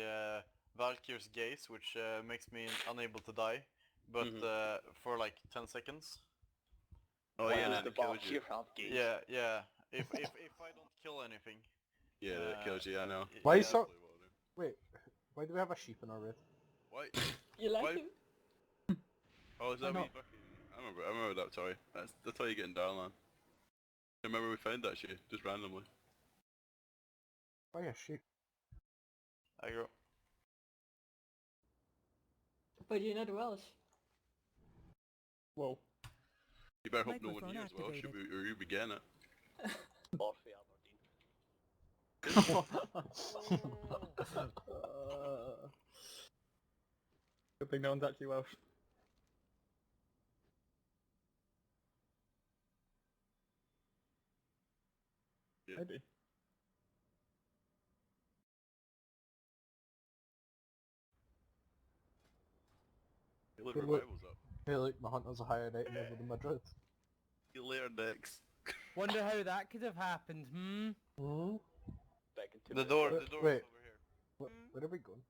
Speaker 8: Valkyr's Gaze, which makes me unable to die, but for like 10 seconds.
Speaker 6: Oh yeah, and then
Speaker 12: the
Speaker 6: it kills you.
Speaker 12: Gaze.
Speaker 8: Yeah. If I don't kill anything.
Speaker 6: Yeah, that kills you, I know.
Speaker 4: Why
Speaker 8: yeah.
Speaker 4: so? Wait, why do we have a sheep in our bed?
Speaker 6: Why?
Speaker 9: You like
Speaker 6: Why?
Speaker 9: him?
Speaker 6: Oh, is that
Speaker 9: Why
Speaker 6: me? I remember that, sorry. That's how you get in Darlan. I remember we found that shit, just randomly.
Speaker 4: Why a sheep?
Speaker 8: Aggro.
Speaker 9: But you're not Welsh.
Speaker 3: Whoa.
Speaker 6: You better hope no one
Speaker 5: Microphone
Speaker 6: here as well, should
Speaker 5: activated.
Speaker 6: we, or you begin it.
Speaker 12: Orphe
Speaker 3: Good thing no one's actually Welsh.
Speaker 6: Yeah.
Speaker 3: Maybe.
Speaker 6: He'll
Speaker 4: Hey, look.
Speaker 6: revivals up.
Speaker 4: Hey look, my hunter's a higher rating over the Madrid.
Speaker 6: See you later, Dex.
Speaker 7: Wonder how that could have happened, hmm?
Speaker 4: Hmm?
Speaker 12: back into
Speaker 8: The door
Speaker 4: Wait,
Speaker 8: is over
Speaker 4: wait.
Speaker 8: here.
Speaker 4: Where are we going?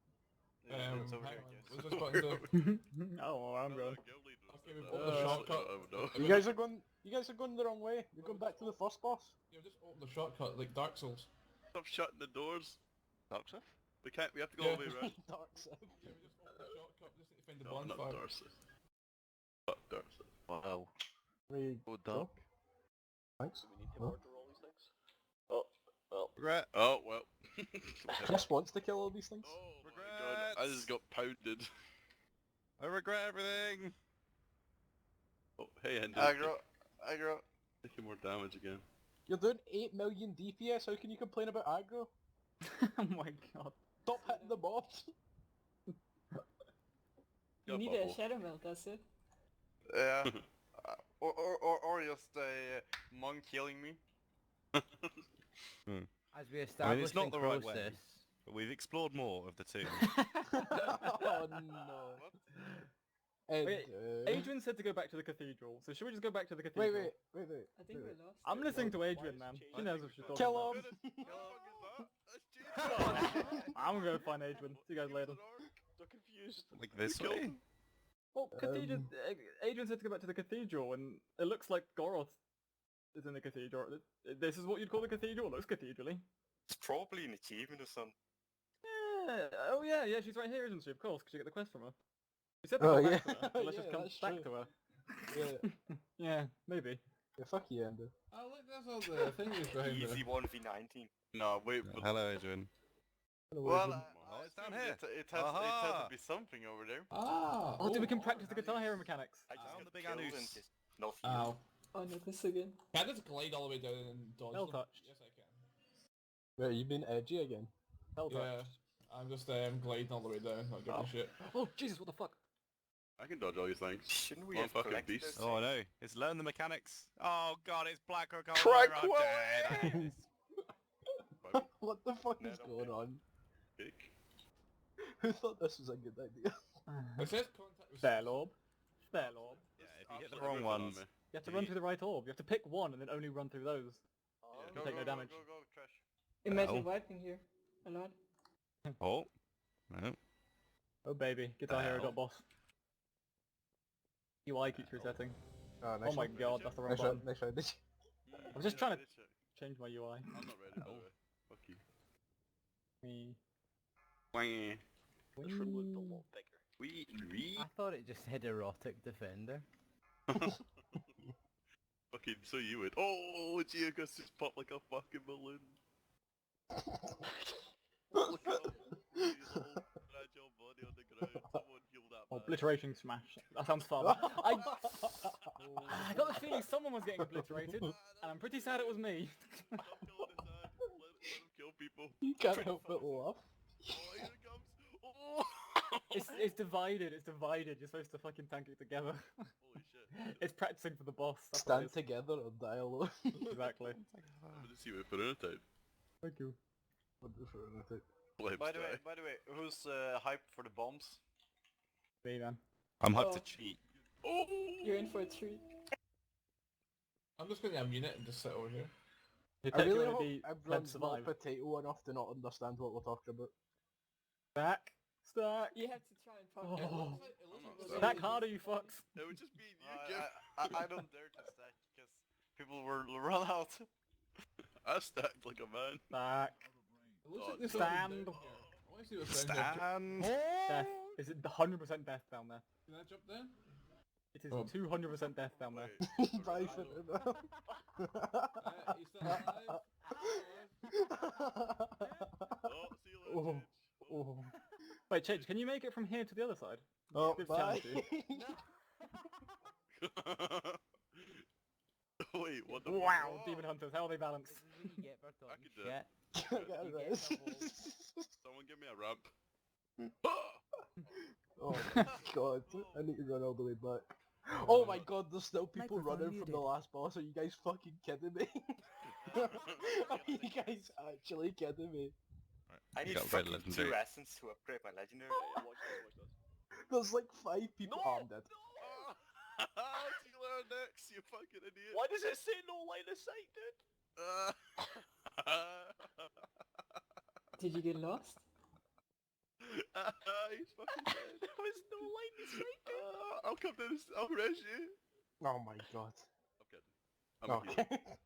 Speaker 8: Yeah, it's over
Speaker 10: hang
Speaker 8: here,
Speaker 10: on.
Speaker 8: guys.
Speaker 10: What's this button do?
Speaker 3: Oh, I'm going.
Speaker 10: Okay, we've opened the shortcut.
Speaker 4: You guys are going. You guys are going the wrong way. You're going back to the first boss.
Speaker 10: Yeah, just open the shortcut like Dark Souls.
Speaker 6: Stop shutting the doors.
Speaker 11: Dark Souls?
Speaker 6: We can't, we have to go
Speaker 10: Yeah.
Speaker 6: all the way around.
Speaker 4: Dark Side.
Speaker 10: Yeah, we just open the shortcut. We just need to find the
Speaker 6: No, not
Speaker 10: bonfire.
Speaker 6: Darcy. Fuck Darcy.
Speaker 11: Wow.
Speaker 4: Where you
Speaker 11: Oh,
Speaker 4: go?
Speaker 11: dark.
Speaker 4: Thanks.
Speaker 12: Do we need to order all these things? Oh, well.
Speaker 2: Regret.
Speaker 6: Oh, well.
Speaker 4: Just wants to kill all these things.
Speaker 6: Oh my god, I just got pounded.
Speaker 2: I regret everything.
Speaker 6: Oh, hey, Ender.
Speaker 8: Aggro.
Speaker 6: Taking more damage again.
Speaker 4: You're doing 8 million DPS. How can you complain about aggro?
Speaker 3: Oh my god.
Speaker 4: Stop hitting the boss.
Speaker 9: You need a shadow melt, that's it.
Speaker 8: Yeah. Or just a monk killing me.
Speaker 7: As we
Speaker 2: I
Speaker 7: established
Speaker 2: mean, it's not
Speaker 7: in
Speaker 2: the right way,
Speaker 7: process.
Speaker 2: but we've explored more of the two.
Speaker 4: Oh no. Ed,
Speaker 3: Wait, Adrian said to go back to the cathedral, so should we just go back to the
Speaker 4: wait,
Speaker 3: cathedral?
Speaker 4: wait.
Speaker 9: I think we're lost.
Speaker 3: I'm listening to Adrian, man. She knows what she's talking
Speaker 4: Kill
Speaker 3: about.
Speaker 4: him!
Speaker 3: I'm gonna go find Adrian. See you guys later.
Speaker 12: They're confused.
Speaker 2: Like this way?
Speaker 3: Well, cathedral. Adrian said to go back to the cathedral, and it looks like Goroth is in the cathedral. This is what you'd call the cathedral? It looks cathedral-y.
Speaker 11: It's probably an achievement or something.
Speaker 3: Yeah. Oh yeah, she's right here, isn't she? Of course, because you get the quest from her. You said to
Speaker 4: Oh,
Speaker 3: come
Speaker 4: yeah.
Speaker 3: back to her, so let's
Speaker 4: Yeah,
Speaker 3: just come
Speaker 4: that's
Speaker 3: back
Speaker 4: true.
Speaker 3: to her.
Speaker 4: Yeah.
Speaker 3: Yeah, maybe.
Speaker 4: Yeah, fuck you, Ender.
Speaker 10: Oh look, there's all the things behind
Speaker 11: Easy
Speaker 10: there.
Speaker 11: 1v19.
Speaker 6: No, wait. But
Speaker 2: Hello, Adrian.
Speaker 8: Well,
Speaker 2: Oh, it's down
Speaker 8: assume
Speaker 2: here.
Speaker 8: It has
Speaker 2: Aha.
Speaker 8: to be something over there.
Speaker 10: Ah!
Speaker 3: Oh, dude, we can practice the Guitar Hero mechanics.
Speaker 11: I just
Speaker 2: Found
Speaker 11: got
Speaker 2: the big
Speaker 11: killed
Speaker 2: anus.
Speaker 11: and just no fear.
Speaker 10: Ow.
Speaker 9: Oh no, this again.
Speaker 10: Can I just glide all the way down and dodge
Speaker 3: Hell
Speaker 10: them?
Speaker 3: touched.
Speaker 10: Yes, I can.
Speaker 4: Wait, you been edgy again?
Speaker 3: Hell
Speaker 10: Yeah.
Speaker 3: touched.
Speaker 10: I'm just gliding all the way down, not giving a shit.
Speaker 3: Oh, Jesus, what the fuck?
Speaker 6: I can dodge all these things.
Speaker 11: Shouldn't we
Speaker 6: One
Speaker 11: have
Speaker 6: fucking
Speaker 11: collected
Speaker 6: beast.
Speaker 11: those
Speaker 2: Oh
Speaker 11: things?
Speaker 2: no, it's learn the mechanics. Oh god, it's Black Rock.
Speaker 6: Tranquility!
Speaker 4: What the fuck
Speaker 11: No,
Speaker 4: is
Speaker 11: don't
Speaker 4: going
Speaker 11: do it.
Speaker 4: on?
Speaker 6: Cake.
Speaker 4: Who thought this was a good idea?
Speaker 10: It says contact with...
Speaker 3: Fair Lorb. Fair Lorb.
Speaker 2: Yeah, if you hit the
Speaker 6: Absolutely
Speaker 2: wrong
Speaker 6: ripping on
Speaker 2: ones.
Speaker 6: me.
Speaker 3: You have to run through the right orb. You have to pick one and then only run through those.
Speaker 8: Go,
Speaker 3: take no damage.
Speaker 8: Go, trash.
Speaker 9: Imagine
Speaker 2: Hell.
Speaker 9: wiping here. A lot.
Speaker 2: Oh. No.
Speaker 3: Oh baby, Guitar Hero
Speaker 2: Ow.
Speaker 3: got boss. UI keeps resetting.
Speaker 4: Oh,
Speaker 3: Oh my god, that's the wrong
Speaker 4: Nice
Speaker 3: button.
Speaker 4: shot, nice shot.
Speaker 3: I was just trying to change my UI.
Speaker 6: I'm not ready, by the way. Fuck you.
Speaker 3: Me.
Speaker 6: Wang.
Speaker 12: This room looked a lot bigger.
Speaker 6: Wee.
Speaker 7: I thought it just said erotic defender.
Speaker 6: Fucking, so you would. Oh, Geogus just popped like a fucking balloon. Look at that little fragile body on the ground. Someone heal that man.
Speaker 3: Obliteration smash. That sounds fun. I got the feeling someone was getting obliterated, and I'm pretty sad it was me.
Speaker 6: Stop killing his hand. Let him kill people.
Speaker 4: You can't help but laugh.
Speaker 6: Oh, here it comes. Oh!
Speaker 3: It's divided, it's divided. You're supposed to fucking tank it together.
Speaker 6: Holy shit.
Speaker 3: It's practicing for the boss. That's what
Speaker 4: Stand together or die alone.
Speaker 3: it is. Exactly.
Speaker 6: I'm gonna see what prototype.
Speaker 3: Thank you.
Speaker 8: By the way, who's hyped for the bombs?
Speaker 3: Me, man.
Speaker 2: I'm hyped to
Speaker 9: Oh.
Speaker 2: cheat.
Speaker 6: Oh!
Speaker 9: You're in for a treat.
Speaker 10: I'm just going to immune it and just sit over here.
Speaker 3: You're
Speaker 4: I really
Speaker 3: technically
Speaker 4: hope
Speaker 3: be
Speaker 4: everyone's not
Speaker 3: survive.
Speaker 4: potato enough to not understand what we're talking about.
Speaker 3: Stack. Stack.
Speaker 9: You have to try and fuck
Speaker 10: It
Speaker 3: Oh.
Speaker 10: looks like, it looks like
Speaker 6: not
Speaker 10: there's
Speaker 3: Stack
Speaker 10: a-
Speaker 3: harder, you fucks.
Speaker 6: It would just be you,
Speaker 8: I don't dare to stack because people will run out.
Speaker 6: I stacked like a man.
Speaker 3: Stack.
Speaker 10: It looks
Speaker 6: Oh,
Speaker 10: like there's
Speaker 3: stand.
Speaker 10: something down here. I want to see what's down here.
Speaker 2: Stand.
Speaker 3: Death. Is it 100% death down there?
Speaker 10: Can I jump down?
Speaker 3: It is
Speaker 10: Oh.
Speaker 3: 200% death down there.
Speaker 6: Wait,
Speaker 4: Bye
Speaker 6: alright.
Speaker 4: for
Speaker 10: He's still alive.
Speaker 6: Oh, see you later,
Speaker 3: Oh.
Speaker 6: Chidge.
Speaker 3: Oh. Wait, Chidge, can you make it from here to the other side?
Speaker 4: Oh,
Speaker 3: Good
Speaker 4: bye.
Speaker 3: challenge,
Speaker 6: Wait, what the
Speaker 3: Wow,
Speaker 6: fuck?
Speaker 3: Demon Hunters, how are they balanced?
Speaker 7: This is when you get
Speaker 6: I
Speaker 7: Bertot,
Speaker 6: could
Speaker 7: you
Speaker 6: do it.
Speaker 7: shit.
Speaker 4: Get
Speaker 7: You
Speaker 4: a
Speaker 7: get
Speaker 4: rest.
Speaker 7: the whole-
Speaker 6: Someone give me a ramp.
Speaker 4: Oh my god, I need to run all the way back. Oh my god, there's still people
Speaker 5: Microphone
Speaker 4: running from the
Speaker 5: muted.
Speaker 4: last boss. Are you guys fucking kidding me? Are you guys actually kidding me?
Speaker 11: I need
Speaker 2: got very
Speaker 11: fucking
Speaker 2: legendary.
Speaker 11: 2 essence to upgrade my legendary.
Speaker 12: Watch this.
Speaker 4: There's like 5 people. Oh, I'm dead.
Speaker 6: See you later, Nex, you fucking idiot.
Speaker 12: Why does it say no line of sight, dude?
Speaker 9: Did you get lost?
Speaker 6: He's fucking dead.
Speaker 12: There was no line of sight, dude.
Speaker 6: I'll come to this. I'll res you.
Speaker 4: Oh my god.
Speaker 6: I'm kidding. I'm a
Speaker 4: Okay.
Speaker 6: hero.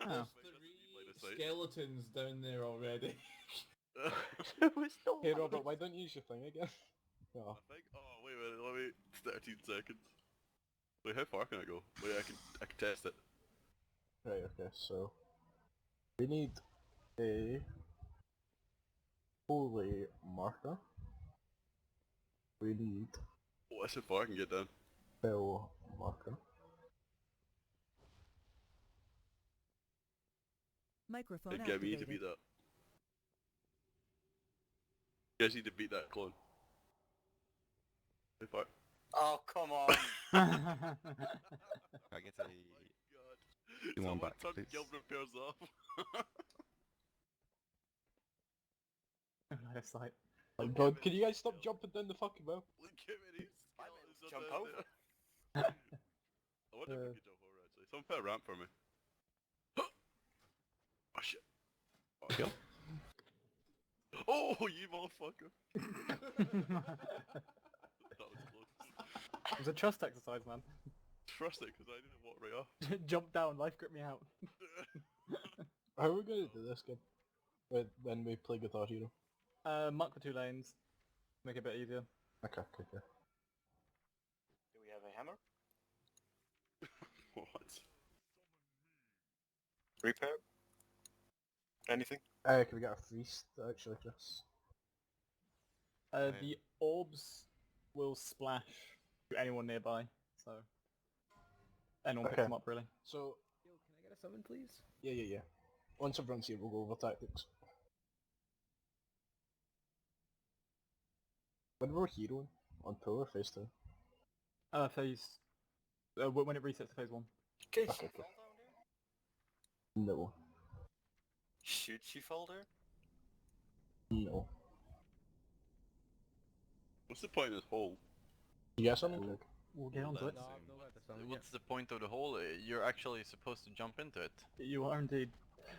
Speaker 3: Oh.
Speaker 6: Make
Speaker 10: There's
Speaker 6: us eat
Speaker 10: 3
Speaker 6: line of sight.
Speaker 10: skeletons down there already.
Speaker 12: There was no
Speaker 4: Hey
Speaker 12: line
Speaker 4: Robert,
Speaker 12: of
Speaker 4: why don't you use your thing again? Oh.
Speaker 6: I think. Oh wait, let me. 13 seconds. Wait, how far can I go? Wait, I can test it.
Speaker 4: Right, okay, so we need a holy marker. We need
Speaker 6: Oh, that's how far I can get down.
Speaker 4: spell marker.
Speaker 5: Microphone
Speaker 6: And get me to
Speaker 5: activated.
Speaker 6: beat that. You guys need to beat that clone. How far?
Speaker 11: Oh, come on.
Speaker 2: I get a...
Speaker 6: God.
Speaker 2: You want
Speaker 6: Someone
Speaker 2: back,
Speaker 6: turn
Speaker 2: please?
Speaker 6: guild repairs off.
Speaker 3: Line of sight.
Speaker 4: My god, can you guys stop jumping down the fucking well?
Speaker 6: Look how many skeletons are
Speaker 11: Jump
Speaker 6: down
Speaker 11: over.
Speaker 6: there. I wonder if we could jump over actually. Someone put a ramp for me. Oh shit. Oh,
Speaker 2: Kill?
Speaker 6: Oh, you motherfucker. That was close.
Speaker 3: It was a trust exercise, man.
Speaker 6: Trust it, because I didn't walk right off.
Speaker 3: Jump down, life grip me out.
Speaker 4: How are we going to do this game? When we play Guitar Hero?
Speaker 3: Mark the 2 lanes. Make it a bit easier.
Speaker 4: Okay.
Speaker 11: Do we have a hammer?
Speaker 6: What?
Speaker 11: Repair? Anything?
Speaker 4: Can we get a feast actually, Chris?
Speaker 3: The orbs will splash to anyone nearby, so anyone picks
Speaker 4: Okay.
Speaker 3: them up really.
Speaker 4: So,
Speaker 7: Yo, can I get a summon, please?
Speaker 4: yeah. Once everyone's here, we'll go over tactics. When we're heroing, on tour or face 2?
Speaker 3: Phase... when it resets to phase 1.
Speaker 11: Can she
Speaker 4: Okay,
Speaker 11: fall down there?
Speaker 4: No.
Speaker 11: Should she fall there?
Speaker 4: No.
Speaker 6: What's the point of this hole?
Speaker 4: You got something, Luke?
Speaker 3: We'll get onto it.
Speaker 7: No, I've not got the summon yet.
Speaker 8: What's the point of the hole? You're actually supposed to jump into it.
Speaker 3: You are indeed.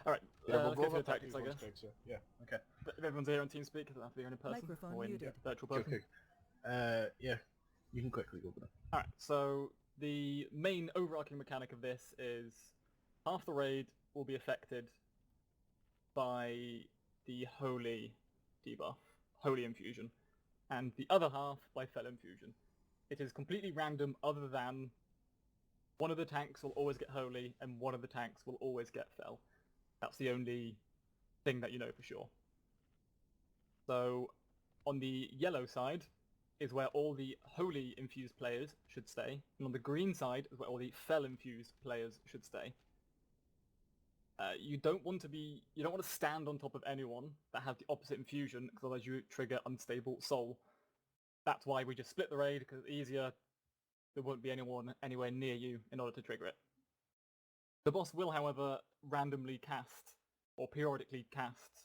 Speaker 3: Alright,
Speaker 4: Yeah,
Speaker 3: let's
Speaker 4: we'll
Speaker 3: go
Speaker 4: go
Speaker 3: through
Speaker 4: over
Speaker 3: the tactics, I guess.
Speaker 4: tactics, yeah.
Speaker 3: Okay. If everyone's here on TeamSpeak, it doesn't have to be here in person.
Speaker 5: Microphone
Speaker 3: or in
Speaker 5: muted.
Speaker 3: virtual person.
Speaker 4: Okay. Yeah. You can quickly go over there.
Speaker 3: Alright, so the main overarching mechanic of this is half the raid will be affected by the Holy debuff, Holy Infusion, and the other half by Fel Infusion. It is completely random other than one of the tanks will always get Holy and one of the tanks will always get Fel. That's the only thing that you know for sure. So on the yellow side is where all the Holy infused players should stay, and on the green side is where all the Fel infused players should stay. You don't want to stand on top of anyone that has the opposite infusion, because otherwise you trigger Unstable Soul. That's why we just split the raid, because it's easier. There won't be anyone anywhere near you in order to trigger it. The boss will, however, randomly cast, or periodically cast,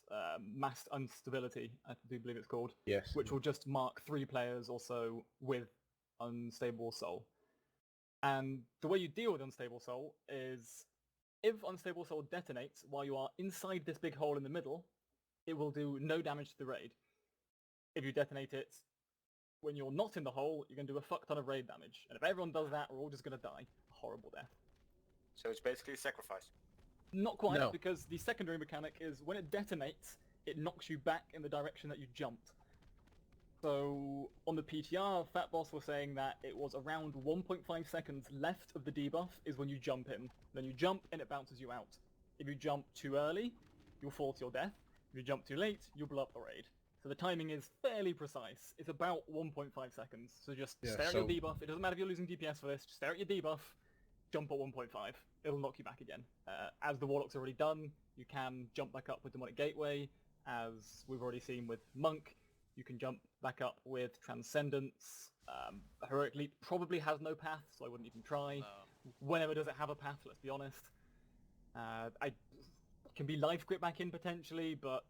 Speaker 3: Masked Instability, I do believe it's called,
Speaker 4: Yes.
Speaker 3: which will just mark 3 players or so with Unstable Soul. And the way you deal with Unstable Soul is, if Unstable Soul detonates while you are inside this big hole in the middle, it will do no damage to the raid. If you detonate it when you're not in the hole, you're going to do a fuck ton of raid damage. And if everyone does that, we're all just going to die. A horrible death.
Speaker 11: So it's basically a sacrifice.
Speaker 3: Not quite,
Speaker 4: No.
Speaker 3: because the secondary mechanic is when it detonates, it knocks you back in the direction that you jumped. So on the PTR, Fat Boss was saying that it was around 1.5 seconds left of the debuff is when you jump in. Then you jump and it bounces you out. If you jump too early, you'll fall to your death. If you jump too late, you'll blow up the raid. So the timing is fairly precise. It's about 1.5 seconds. So just stare at your debuff. It doesn't matter if you're losing DPS for this. Just stare at your debuff. Jump at 1.5. It'll knock you back again. As the Warlock's already done, you can jump back up with Demonic Gateway. As we've already seen with Monk, you can jump back up with Transcendence. Heroic Leap probably has no path, so I wouldn't even try. Whenever does it have a path, let's be honest. I can be life grip back in potentially, but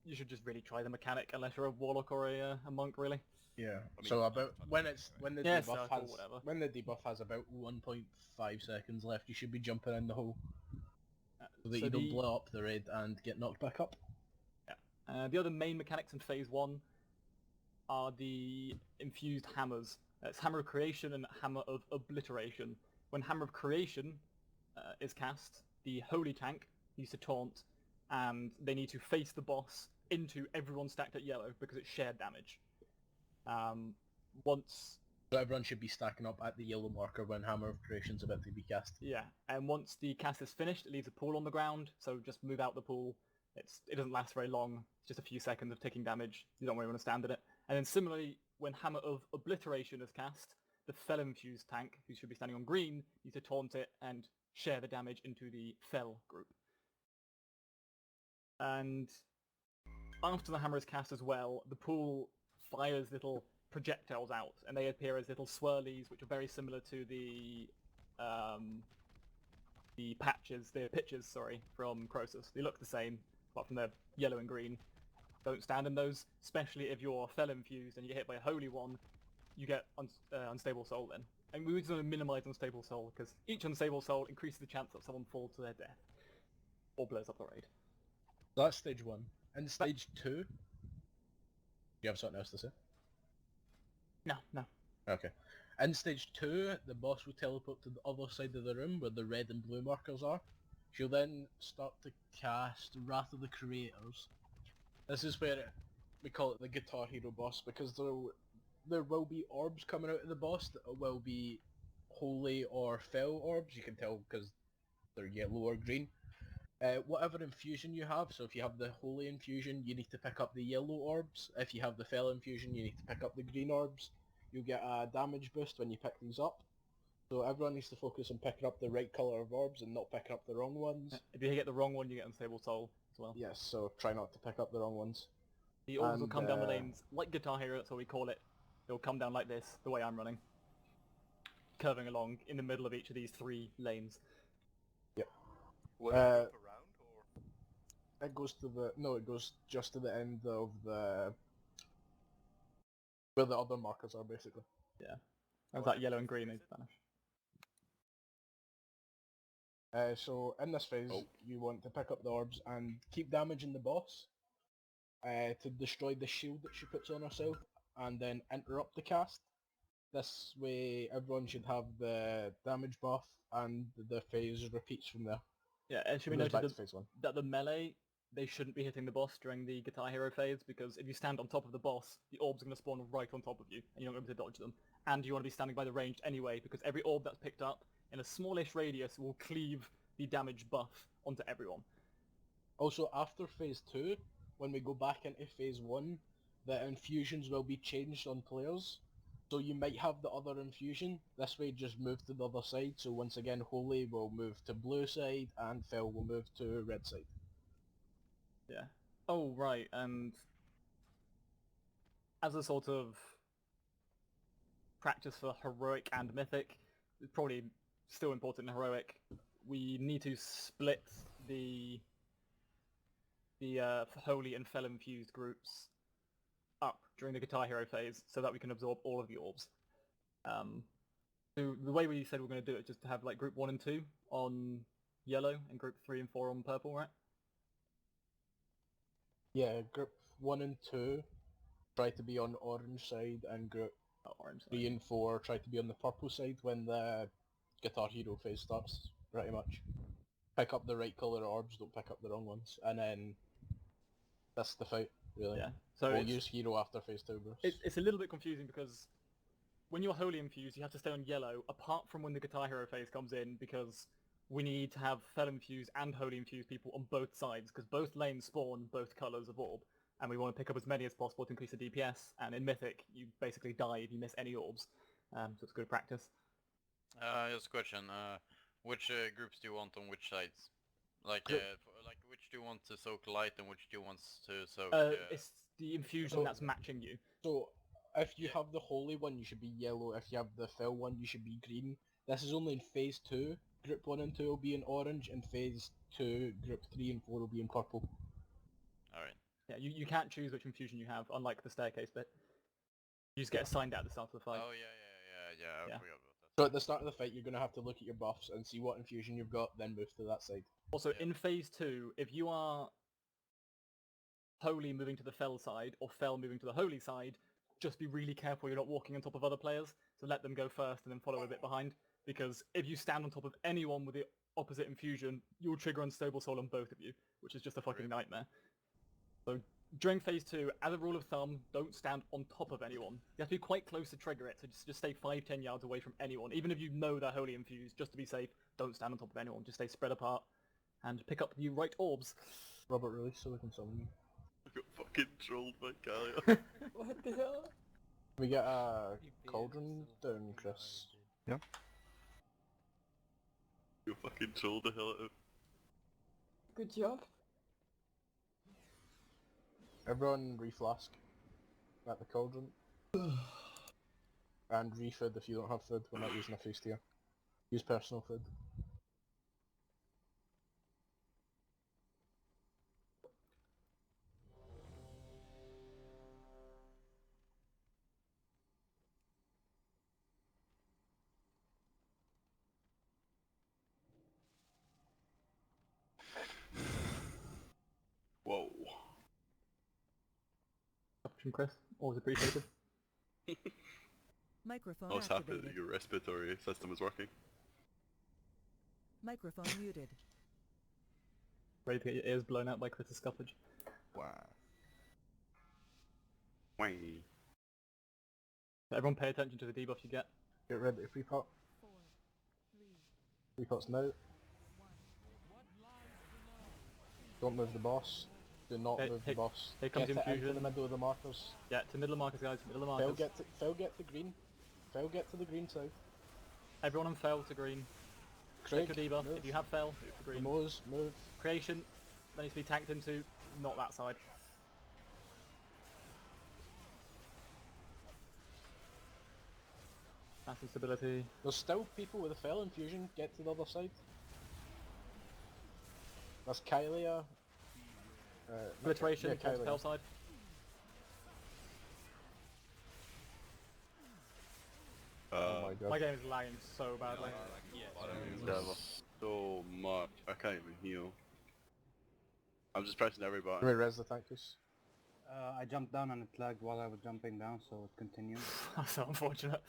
Speaker 3: you should just really try the mechanic unless you're a Warlock or a Monk, really.
Speaker 4: Yeah.
Speaker 2: I mean,
Speaker 4: So about when the
Speaker 3: Yeah,
Speaker 4: debuff
Speaker 3: circle,
Speaker 4: has
Speaker 3: whatever.
Speaker 4: when the debuff has about 1.5 seconds left, you should be jumping in the hole so that you don't blow up the raid and get knocked back up.
Speaker 3: Yeah. The other main mechanics in Phase 1 are the infused hammers. It's Hammer of Creation and Hammer of Obliteration. When Hammer of Creation is cast, the Holy Tank needs to taunt, and they need to face the boss into everyone stacked at yellow because it's shared damage.
Speaker 4: So everyone should be stacking up at the yellow marker when Hammer of Creation's about to be cast.
Speaker 3: Yeah, and once the cast is finished, it leaves a pool on the ground, so just move out the pool. It doesn't last very long, it's just a few seconds of ticking damage. You don't really want to stand in it. And then similarly, when Hammer of Obliteration is cast, the Fel infused tank, who should be standing on green, needs to taunt it and share the damage into the Fel group. And after the hammer is cast as well, the pool fires little projectiles out, and they appear as little swirlies, which are very similar to the pitches, from Croesus. They look the same, apart from they're yellow and green. Don't stand in those, especially if you're Fel infused and you get hit by a Holy One, you get Unstable Soul then. And we just want to minimize Unstable Soul, because each Unstable Soul increases the chance that someone falls to their death, or blows up the raid.
Speaker 4: So that's stage 1. And stage 2? Do you have something else to say?
Speaker 3: No.
Speaker 4: Okay. In stage 2, the boss will teleport to the other side of the room where the red and blue markers are. She'll then start to cast Wrath of the Creators. This is where we call it the Guitar Hero boss, because there will be orbs coming out of the boss that will be holy or fel orbs. You can tell because they're yellow or green. Whatever infusion you have, so if you have the holy infusion, you need to pick up the yellow orbs. If you have the fel infusion, you need to pick up the green orbs. You'll get a damage boost when you pick these up. So everyone needs to focus on picking up the right colour of orbs and not picking up the wrong ones.
Speaker 3: If you get the wrong one, you get Unstable Soul as well.
Speaker 4: Yes, so try not to pick up the wrong ones.
Speaker 3: The orbs will come down the lanes like Guitar Hero, that's what we call it. They'll come down like this, the way I'm running. Curving along in the middle of each of these 3 lanes.
Speaker 4: Yep.
Speaker 11: Will it loop around, or...?
Speaker 4: It goes to the... No, it goes just to the end of the... where the other markers are, basically.
Speaker 3: Yeah. As that yellow and green is vanish.
Speaker 4: So in this phase, you want to pick up the orbs and keep damaging the boss to destroy the shield that she puts on herself, and then interrupt the cast. This way, everyone should have the damage buff, and the phase repeats from there.
Speaker 3: Yeah, it should be noted that the melee, they shouldn't be hitting the boss during the Guitar Hero phase, because if you stand on top of the boss, the orbs are going to spawn right on top of you, and you're not going to be able to dodge them. And you want to be standing by the ranged anyway, because every orb that's picked up in a smallish radius will cleave the damage buff onto everyone.
Speaker 4: Also, after phase 2, when we go back into phase 1, the infusions will be changed on players. So you might have the other infusion, this way just move to the other side, so once again Holy will move to blue side, and Fel will move to red side.
Speaker 3: Yeah. Oh, right, and as a sort of practice for Heroic and Mythic, it's probably still important in Heroic, we need to split the Holy and Fel infused groups up during the Guitar Hero phase so that we can absorb all of the orbs. So the way we said we're going to do it is just to have like group 1 and 2 on yellow and group 3 and 4 on purple, right?
Speaker 4: Yeah, group 1 and 2 try to be on orange side, and group
Speaker 3: Orange side.
Speaker 4: 3 and 4 try to be on the purple side when the Guitar Hero phase starts, pretty much. Pick up the right colour orbs, don't pick up the wrong ones, and then that's the fight, really.
Speaker 3: Yeah. So
Speaker 4: we'll
Speaker 3: it's,
Speaker 4: use Hero after phase 2, Bruce.
Speaker 3: it's a little bit confusing because when you're Holy Infused, you have to stay on yellow, apart from when the Guitar Hero phase comes in, because we need to have Fel Infused and Holy Infused people on both sides, because both lanes spawn both colours of orb, and we want to pick up as many as possible to increase the DPS, and in Mythic, you basically die if you miss any orbs, so it's good practice.
Speaker 8: Just a question. Which groups do you want on which sides? Like, like which do you want to soak light and which do you want to soak?
Speaker 3: It's the infusion that's matching you.
Speaker 4: So, if you have the Holy one, you should be yellow. If you have the Fel one, you should be green. This is only in phase 2. Group 1 and 2 will be in orange, and phase 2, group 3 and 4 will be in purple.
Speaker 8: Alright.
Speaker 3: Yeah, you can't choose which infusion you have, unlike the staircase bit. You just get assigned at the start of the fight.
Speaker 8: Oh yeah, I forgot about that.
Speaker 4: So at the start of the fight, you're going to have to look at your buffs and see what infusion you've got, then move to that side.
Speaker 3: Also, in phase 2, if you are Holy moving to the Fel side, or Fel moving to the Holy side, just be really careful you're not walking on top of other players, so let them go first and then follow a bit behind, because if you stand on top of anyone with the opposite infusion, you'll trigger Unstable Soul on both of you, which is just a fucking nightmare. So during phase 2, as a rule of thumb, don't stand on top of anyone. You have to be quite close to trigger it, so just stay 5-10 yards away from anyone. Even if you know they're Holy Infused, just to be safe, don't stand on top of anyone. Just stay spread apart and pick up the right orbs.
Speaker 4: Robert, release so we can summon you.
Speaker 6: I got fucking trolled by Kalia.
Speaker 9: What the hell?
Speaker 4: We get a cauldron down, Chris.
Speaker 2: Yeah.
Speaker 6: You fucking trolled the hell out of.
Speaker 9: Good job.
Speaker 4: Everyone reflask at the cauldron. And refood if you don't have food. We're not using a feast here. Use personal food.
Speaker 6: Whoa.
Speaker 3: Option, Chris. Always appreciated.
Speaker 5: Microphone
Speaker 6: I was happy
Speaker 5: activated.
Speaker 6: that your respiratory system was working.
Speaker 5: Microphone muted.
Speaker 3: Ready to get your ears blown out by Chris's scuffage.
Speaker 2: Wow.
Speaker 6: Wang.
Speaker 3: Everyone pay attention to the debuff you get.
Speaker 4: Get ready to free pot. Free pot's now. Don't move the boss. Do not move the boss.
Speaker 3: Here comes
Speaker 4: get
Speaker 3: infusion.
Speaker 4: into the middle of the markers.
Speaker 3: Yeah, to middle of markers, guys. Middle of
Speaker 4: Fel
Speaker 3: markers.
Speaker 4: get to green. Fel get to the green side.
Speaker 3: Everyone on Fel to green.
Speaker 4: Craig,
Speaker 3: Take your debuff.
Speaker 4: move.
Speaker 3: If you have Fel, move to green.
Speaker 4: Mose, move.
Speaker 3: Creation, that needs to be tanked into, not that side. Mass instability.
Speaker 4: There's still people with a Fel infusion. Get to the other side. That's Kylia.
Speaker 3: Obliteration,
Speaker 4: yeah,
Speaker 3: towards
Speaker 4: Kylia.
Speaker 3: Fel side.
Speaker 4: Oh my god.
Speaker 3: My game is lagging so badly.
Speaker 6: So much. I can't even heal. I'm just pressing every button.
Speaker 4: Can we res the tankers?
Speaker 13: I jumped down and it lagged while I was jumping down, so it continued.
Speaker 3: That's so unfortunate.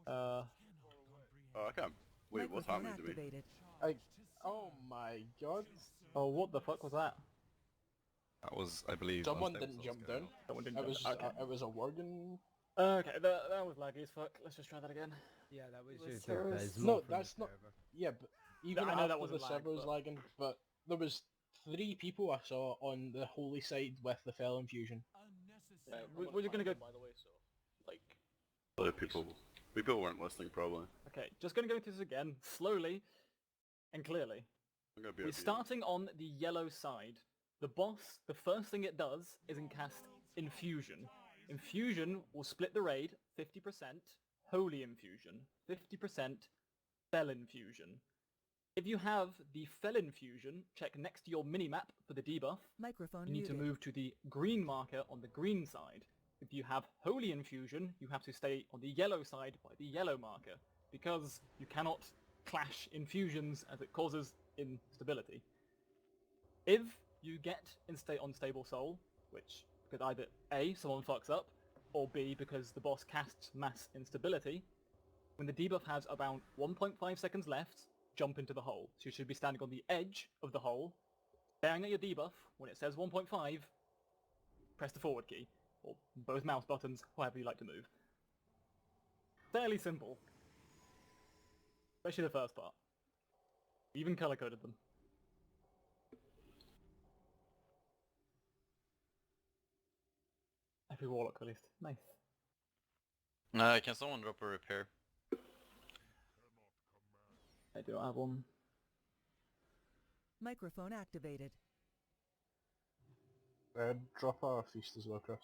Speaker 6: Oh, I can't. Wait, what's
Speaker 5: Microphone
Speaker 6: happening to me?
Speaker 5: activated.
Speaker 4: Oh my god.
Speaker 3: Oh, what the fuck was that?
Speaker 2: That was, I believe,
Speaker 4: Someone
Speaker 2: unstable
Speaker 4: didn't
Speaker 2: source
Speaker 4: jump
Speaker 2: going
Speaker 4: down.
Speaker 2: on.
Speaker 3: Someone didn't
Speaker 4: It
Speaker 3: jump
Speaker 4: was
Speaker 3: down. Okay.
Speaker 4: it was a Worgen.
Speaker 3: Okay, that was laggy as fuck. Let's just try that again.
Speaker 7: Yeah, that was
Speaker 9: Was
Speaker 7: just
Speaker 9: terrorist.
Speaker 4: No, that's not. Yeah, but even
Speaker 3: I know that
Speaker 4: after
Speaker 3: wasn't
Speaker 4: the
Speaker 3: lag,
Speaker 4: server was
Speaker 3: but-
Speaker 4: lagging, but there was 3 people I saw on the holy side with the Fel infusion.
Speaker 3: We're just gonna go.
Speaker 12: By the way, so like
Speaker 6: Other people weren't listening probably.
Speaker 3: Okay, just gonna go through this again, slowly and clearly.
Speaker 6: I'm gonna be
Speaker 3: We're starting on the yellow side. The boss, the first thing it does is cast Infusion. Infusion will split the raid 50%, Holy Infusion 50%, Fel Infusion. If you have the Fel Infusion, check next to your minimap for the debuff.
Speaker 5: Microphone
Speaker 3: You need to
Speaker 5: muted.
Speaker 3: move to the green marker on the green side. If you have Holy Infusion, you have to stay on the yellow side by the yellow marker, because you cannot clash infusions as it causes instability. If you get unstable soul, which could either A, someone fucks up, or B, because the boss casts mass instability, when the debuff has about 1.5 seconds left, jump into the hole. So you should be standing on the edge of the hole, staring at your debuff. When it says 1.5, press the forward key, or both mouse buttons, however you like to move. Fairly simple. Especially the first part. We even color-coded them. Every warlock at least. Nice.
Speaker 8: Can someone drop a repair?
Speaker 3: I do have one.
Speaker 5: Microphone activated.
Speaker 4: Drop a feast as well, Chris.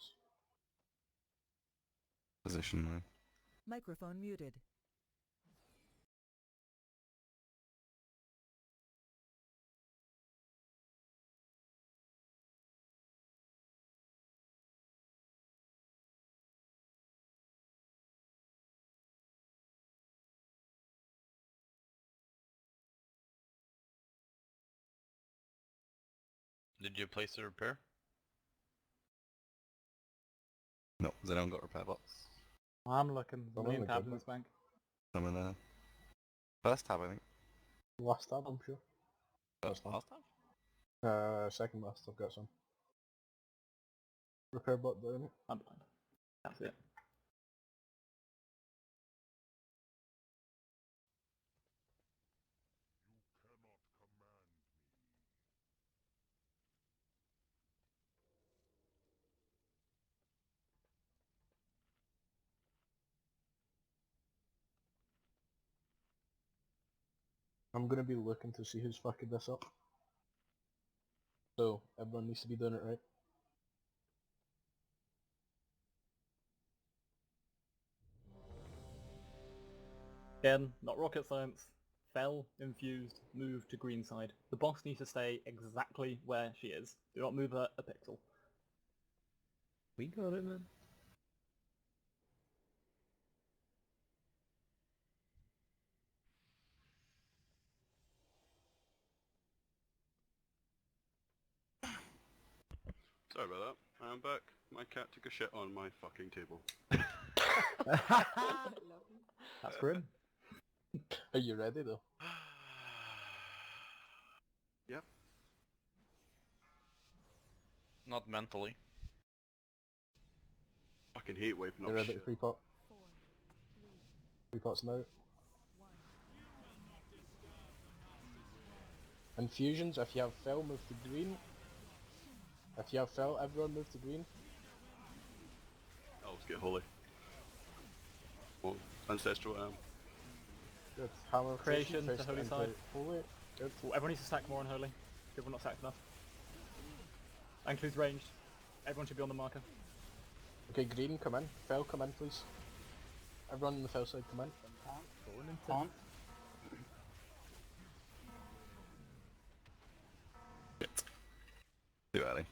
Speaker 2: Position now.
Speaker 5: Microphone muted.
Speaker 8: Did you place a repair?
Speaker 2: No, has anyone got repair box?
Speaker 3: I'm looking. There's a
Speaker 4: I'm
Speaker 3: million
Speaker 4: in the
Speaker 3: tabs
Speaker 4: good
Speaker 3: in this bank.
Speaker 2: Some in the first tab, I think.
Speaker 4: Last tab, I'm sure. First tab.
Speaker 2: Last tab?
Speaker 4: Second last, I've got some. Repair bot down it.
Speaker 3: I'm blind. That's it.
Speaker 4: I'm gonna be looking to see who's fucking this up. So, everyone needs to be doing it right.
Speaker 3: Again, not rocket science. Fell, infused, move to green side. The boss needs to stay exactly where she is. Do not move her a pixel.
Speaker 7: We got it, man.
Speaker 6: Sorry about that. I'm back. My cat took a shit on my fucking table.
Speaker 3: That's grim.
Speaker 4: Are you ready though?
Speaker 6: Yep.
Speaker 8: Not mentally.
Speaker 6: Fucking hate wiping
Speaker 4: You
Speaker 6: up
Speaker 4: ready
Speaker 6: shit.
Speaker 4: to pre-pot? Pre-pot's now. Infusions, if you have fell, move to green. If you have fell, everyone move to green.
Speaker 6: Oh, let's get holy. Oh, ancestral
Speaker 4: Good. Hammer
Speaker 3: Creation to
Speaker 4: fist
Speaker 3: holy
Speaker 4: into
Speaker 3: side.
Speaker 4: Holy. Good.
Speaker 3: Ooh, everyone needs to stack more on holy. People not stacked enough. That includes ranged. Everyone should be on the marker.
Speaker 4: Okay, green, come in. Fell, come in, please. Everyone on the fell side, come in.
Speaker 3: Going into
Speaker 13: Taunt.
Speaker 2: Too early.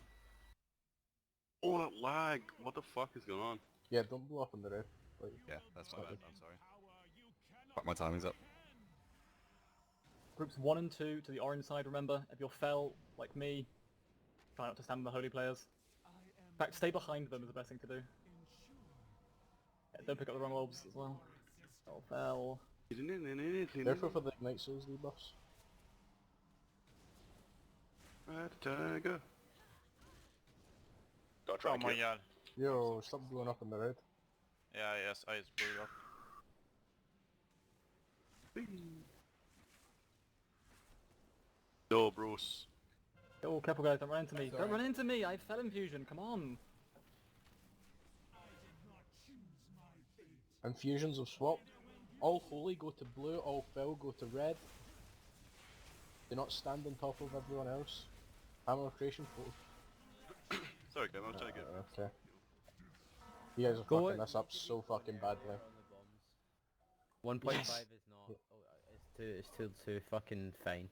Speaker 6: Oh, that lag! What the fuck is going on?
Speaker 4: Yeah, don't blow up on the red. Like,
Speaker 2: Yeah, that's my bad. I'm sorry. Fuck, my timing's up.
Speaker 3: Groups 1 and 2 to the orange side, remember. If you're fell, like me, try not to stand on the holy players. In fact, stay behind them is the best thing to do. Yeah, don't pick up the wrong orbs as well. Oh, fell.
Speaker 4: careful for the Ignite Souls debuffs.
Speaker 6: Tiger. Got
Speaker 8: Oh my god.
Speaker 4: Yo, stop blowing up on the red.
Speaker 8: Yeah, yes, I just blew it up.
Speaker 6: No, bros.
Speaker 3: Oh, careful guys, don't run into me. Don't run into me! I have fell infusion, come on!
Speaker 4: Infusions have swapped. All holy go to blue, all fell go to red. Do not stand on top of everyone else. Hammer of creation for...
Speaker 6: Sorry, Kevin, I was trying to get...
Speaker 4: Okay. You guys are
Speaker 7: Go
Speaker 4: fucking
Speaker 7: it.
Speaker 4: this up so fucking badly.
Speaker 7: 1.5
Speaker 4: Yes.
Speaker 7: is not. Oh, it's too fucking fine.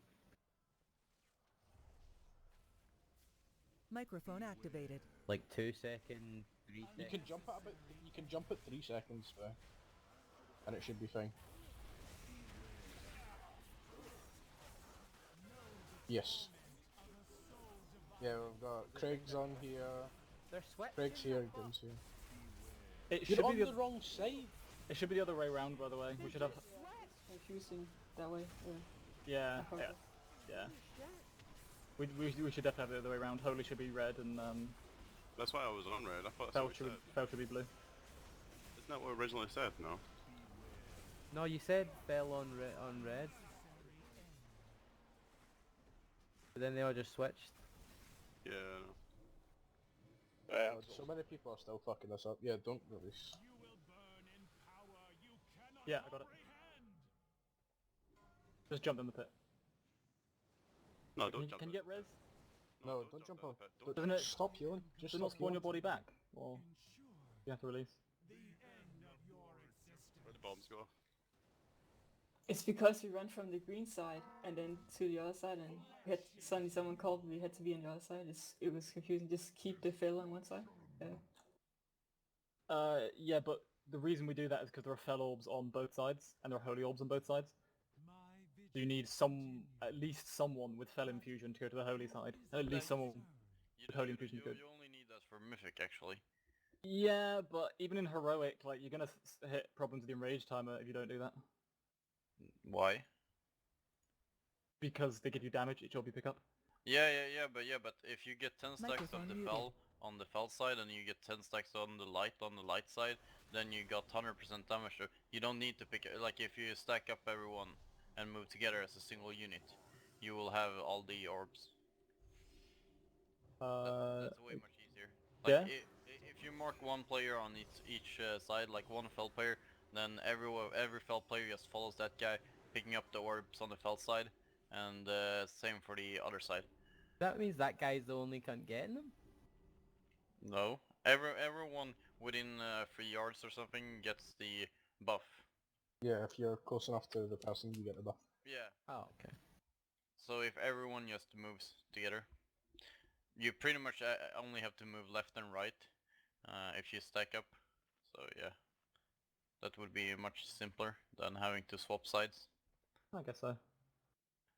Speaker 5: Microphone activated.
Speaker 7: Like 2 seconds, 3
Speaker 4: You
Speaker 7: seconds.
Speaker 4: can jump at about... You can jump at 3 seconds, and it should be fine. Yes. Yeah, we've got Craig's on here.
Speaker 7: They're sweating.
Speaker 4: Craig's here, Grim's here.
Speaker 3: It
Speaker 4: You're
Speaker 3: should
Speaker 4: on
Speaker 3: be
Speaker 4: the wrong side!
Speaker 3: It should be the other way around, by the way. We should have...
Speaker 9: Confusing that way.
Speaker 3: Yeah,
Speaker 9: I
Speaker 3: yeah. Yeah. We should definitely have it the other way around. Holy should be red and
Speaker 6: That's why I was on red. I thought that's
Speaker 3: Fel
Speaker 6: what we said.
Speaker 3: should be blue.
Speaker 6: Isn't that what originally said? No.
Speaker 7: No, you said fell on red. But then they all just switched.
Speaker 6: Yeah.
Speaker 4: So many people are still fucking this up. Yeah, don't release.
Speaker 3: Yeah, I got it. Just jump in the pit.
Speaker 6: No, don't jump
Speaker 3: Can
Speaker 6: in.
Speaker 3: you get res?
Speaker 4: No, don't jump off.
Speaker 3: Doesn't it...
Speaker 4: Stop healing. Just
Speaker 3: Does it
Speaker 4: stop
Speaker 3: not spawn
Speaker 4: healing.
Speaker 3: your body back? Or... You have to release?
Speaker 6: Where'd the bombs go?
Speaker 9: It's because we run from the green side and then to the other side, and we had suddenly someone called. We had to be on the other side. It was confusing. Just keep the fill on one side.
Speaker 3: Yeah, but the reason we do that is because there are fell orbs on both sides, and there are holy orbs on both sides. So you need at least someone with fell infusion to go to the holy side. At least someone with holy infusion to go.
Speaker 8: You only need that for Mythic, actually.
Speaker 3: Yeah, but even in heroic, like, you're gonna hit problems with the enrage timer if you don't do that.
Speaker 8: Why?
Speaker 3: Because they give you damage each orb you pick up.
Speaker 8: Yeah, but if you get 10 stacks of
Speaker 5: Microphone
Speaker 8: the
Speaker 5: muted.
Speaker 8: fell on the fell side and you get 10 stacks on the light side, then you got 100% damage. So you don't need to pick, like, if you stack up everyone and move together as a single unit, you will have all the orbs. That's way much easier. Like,
Speaker 3: Yeah?
Speaker 8: if you mark one player on each side, like one fell player, then every fell player just follows that guy, picking up the orbs on the fell side, and same for the other side.
Speaker 7: That means that guy's the only cunt getting them?
Speaker 8: No, everyone within 3 yards or something gets the buff.
Speaker 4: Yeah, if you're close enough to the person, you get the buff.
Speaker 8: Yeah.
Speaker 7: Oh, okay.
Speaker 8: So if everyone just moves together, you pretty much only have to move left and right if you stack up. So yeah, that would be much simpler than having to swap sides.
Speaker 3: I guess so.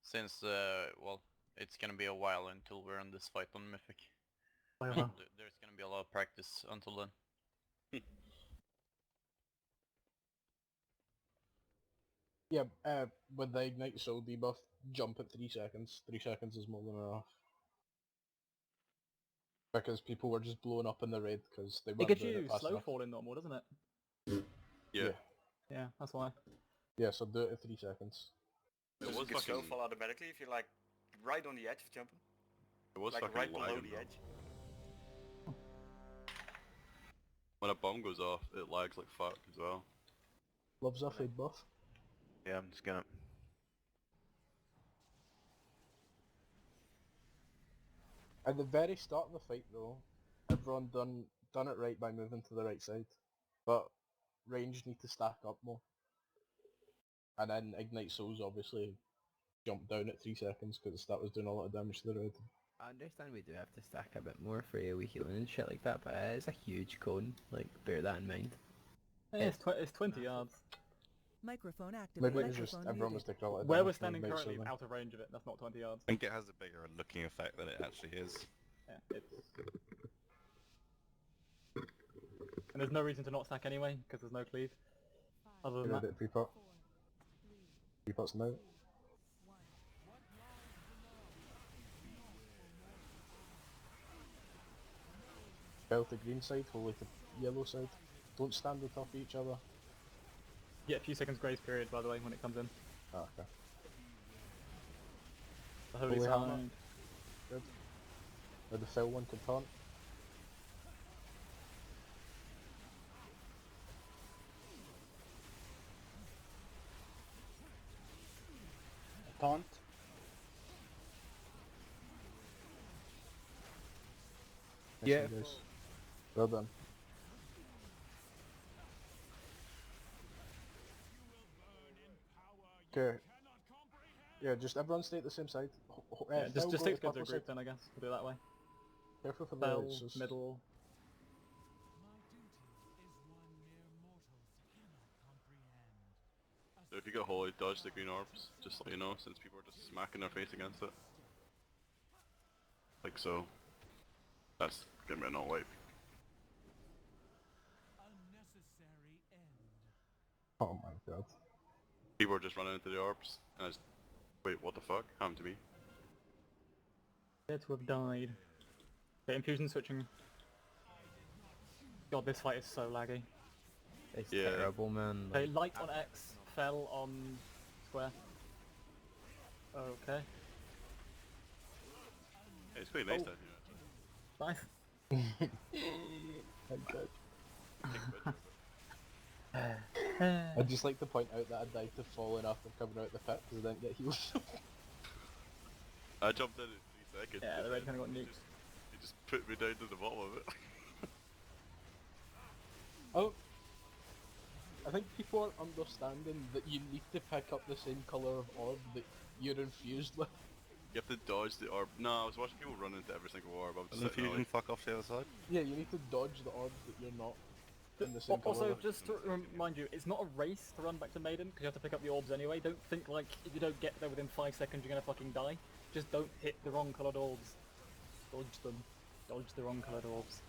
Speaker 8: Since, well, it's gonna be a while until we're in this fight on Mythic.
Speaker 3: Oh,
Speaker 8: And
Speaker 3: yeah.
Speaker 8: there's gonna be a lot of practice until then.
Speaker 4: Yeah, with the Ignite Soul debuff, jump at 3 seconds. 3 seconds is more than enough. Because people were just blowing up in the red because they
Speaker 3: It
Speaker 4: weren't
Speaker 3: gives
Speaker 4: doing
Speaker 3: you
Speaker 4: it fast
Speaker 3: slow
Speaker 4: enough.
Speaker 3: fall in normal, doesn't it?
Speaker 6: Yeah.
Speaker 3: Yeah, that's why.
Speaker 4: Yeah, so do it at 3 seconds.
Speaker 6: It
Speaker 11: Does
Speaker 6: was
Speaker 11: it get slow
Speaker 6: fucking...
Speaker 11: fall automatically if you're like right on the edge of jumping?
Speaker 6: It was
Speaker 11: Like
Speaker 6: fucking
Speaker 11: right below
Speaker 6: lagging,
Speaker 11: the
Speaker 6: though.
Speaker 11: edge?
Speaker 6: When a bomb goes off, it lags like fuck as well.
Speaker 4: Loves a fade buff.
Speaker 1: Yeah, I'm just gonna...
Speaker 4: At the very start of the fight though, everyone done it right by moving to the right side. But range need to stack up more. And then Ignite Souls obviously jumped down at 3 seconds because that was doing a lot of damage to the red.
Speaker 7: I understand we do have to stack a bit more for AoE healing and shit like that, but it is a huge cone, like, bear that in mind.
Speaker 3: Yeah, it's 20 yards.
Speaker 5: Microphone activated.
Speaker 4: Maybe it's just
Speaker 5: Microphone
Speaker 4: everyone was
Speaker 5: muted.
Speaker 4: taking a lot of
Speaker 3: Where
Speaker 4: damage
Speaker 3: we're
Speaker 4: from
Speaker 3: standing
Speaker 4: Ignite
Speaker 3: currently,
Speaker 4: Soul then.
Speaker 3: out of range of it, that's not 20 yards.
Speaker 2: I think it has a bigger looking effect than it actually is.
Speaker 3: Yeah, and there's no reason to not stack anyway, because there's no cleave. Other than
Speaker 4: Get a
Speaker 3: that.
Speaker 4: bit of pre-pot. Pre-pot's now. Spell to green side, holy to yellow side. Don't stand on top of each other.
Speaker 3: Yeah, a few seconds grace period, by the way, when it comes in.
Speaker 4: Ah, okay.
Speaker 3: The holy
Speaker 4: Holy
Speaker 3: side.
Speaker 4: hammer. Good. Now the fill one can taunt.
Speaker 13: Taunt.
Speaker 4: Nice
Speaker 7: Yeah.
Speaker 4: one, guys. Well done. Okay. Yeah, just everyone stay at the same side.
Speaker 3: Yeah,
Speaker 4: Phil,
Speaker 3: just
Speaker 4: go
Speaker 3: stick
Speaker 4: to
Speaker 3: together
Speaker 4: purple
Speaker 3: a group
Speaker 4: side.
Speaker 3: then, I guess. We'll do it that way.
Speaker 4: Careful for the
Speaker 3: Fell,
Speaker 4: lights.
Speaker 3: middle.
Speaker 6: So if you get holy, dodge the green orbs, just so you know, since people are just smacking their face against it. like so. That's gonna be a no wipe.
Speaker 4: Oh my god.
Speaker 6: People are just running into the orbs, and I just... Wait, what the fuck happened to me?
Speaker 3: Dead to have died. Okay, infusion switching. God, this fight is so laggy.
Speaker 7: It's
Speaker 6: Yeah.
Speaker 7: terrible, man.
Speaker 3: Okay, light on X, fell on square. Okay.
Speaker 6: Yeah, it's quite nice
Speaker 3: Oh.
Speaker 6: down here, actually.
Speaker 3: Nice.
Speaker 4: Thank God.
Speaker 3: Uh,
Speaker 4: I'd just like to point out that I died to falling after coming out the pit because I didn't get healed.
Speaker 6: I jumped in 3 seconds.
Speaker 3: Yeah, the
Speaker 6: and
Speaker 3: red
Speaker 6: then
Speaker 3: kinda got nuked.
Speaker 6: He just put me down to the bottom of it.
Speaker 4: Oh, I think people are understanding that you need to pick up the same colour of orb that you're infused with.
Speaker 6: You have to dodge the orb. No, I was watching people run into every single orb. I was
Speaker 2: And
Speaker 6: sitting there
Speaker 2: infusion
Speaker 6: like,
Speaker 2: fuck off the other side.
Speaker 4: Yeah, you need to dodge the orbs that you're not in the same colour
Speaker 3: Also,
Speaker 4: with.
Speaker 3: just to remind you, it's not a race to run back to Maiden, because you have to pick up the orbs anyway. Don't think like, if you don't get there within 5 seconds, you're gonna fucking die. Just don't hit the wrong coloured orbs. Dodge them. Dodge the wrong coloured orbs.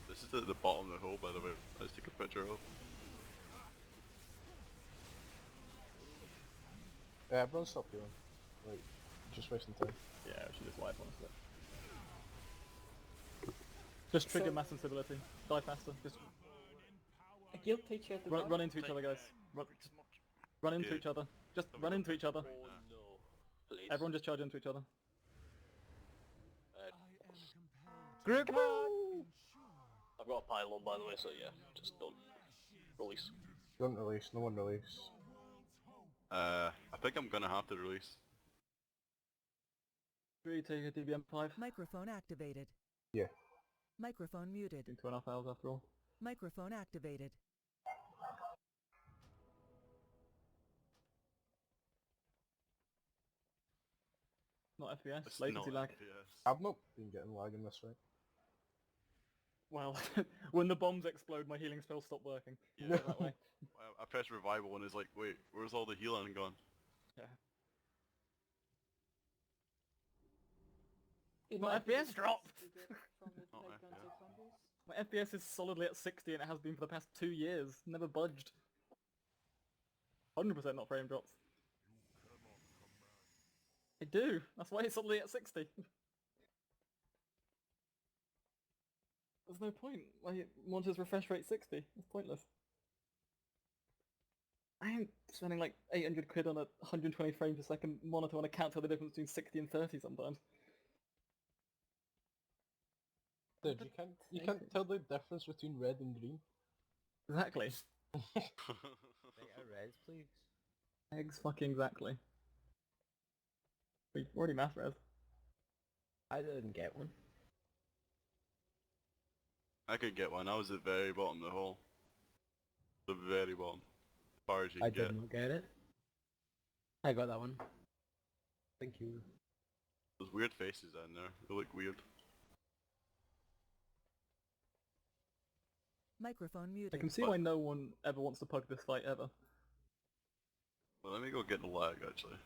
Speaker 6: this is at the bottom of the hole, by the way. Let's take a picture of.
Speaker 4: Yeah, everyone stop healing. Like, just wasting time.
Speaker 3: Yeah, we should just wipe honestly. Just trigger
Speaker 9: So-
Speaker 3: mass instability. Die faster. Just
Speaker 9: A guild page here at the bottom.
Speaker 3: run into each other, guys. Run into
Speaker 6: Yeah.
Speaker 3: each other. Just run into each other.
Speaker 12: Oh no. Please.
Speaker 3: Everyone just charge into each other.
Speaker 12: Group I've got a pylon by the way, so yeah, just don't release.
Speaker 4: Don't release, no one release.
Speaker 6: I think I'm gonna have to release.
Speaker 3: 3, take a DBM5.
Speaker 5: Microphone activated.
Speaker 4: Yeah.
Speaker 5: Microphone muted.
Speaker 3: Been 2.5 hours after all.
Speaker 5: Microphone activated.
Speaker 3: Not FPS,
Speaker 6: It's
Speaker 3: latency
Speaker 6: not
Speaker 3: lag.
Speaker 6: FPS.
Speaker 4: I've not been getting lag in this fight.
Speaker 3: Well, when the bombs explode, my healing spells stop working.
Speaker 6: Yeah.
Speaker 3: That way.
Speaker 6: I pressed revival and it's like, wait, where's all the healing gone?
Speaker 3: Yeah.
Speaker 9: It
Speaker 3: My
Speaker 9: might be
Speaker 3: FPS
Speaker 9: the
Speaker 3: dropped!
Speaker 9: best you get from it,
Speaker 6: Oh,
Speaker 9: like,
Speaker 6: yeah.
Speaker 9: gun to combos.
Speaker 3: My FPS is solidly at 60 and it has been for the past 2 years. Never budged. 100% not frame drops. I do. That's why it's suddenly at 60. There's no point. My monitor's refresh rate 60. It's pointless. I ain't spending like 800 quid on a 120 frames per second monitor when I can't tell the difference between 60 and 30 sometimes.
Speaker 4: Dude, you can't tell the difference between red and green.
Speaker 3: Exactly.
Speaker 7: Res, please.
Speaker 3: Eggs fucking exactly. We've already math res.
Speaker 7: I didn't get one.
Speaker 6: I could get one. I was at the very bottom of the hole. The very bottom. As far as you
Speaker 7: I
Speaker 6: can get.
Speaker 7: did not get it. I got that one. Thank you.
Speaker 6: There's weird faces down there. They look weird.
Speaker 5: Microphone muted.
Speaker 3: I can see why no one ever wants to pug this fight ever.
Speaker 6: Well, let me go get the lag actually.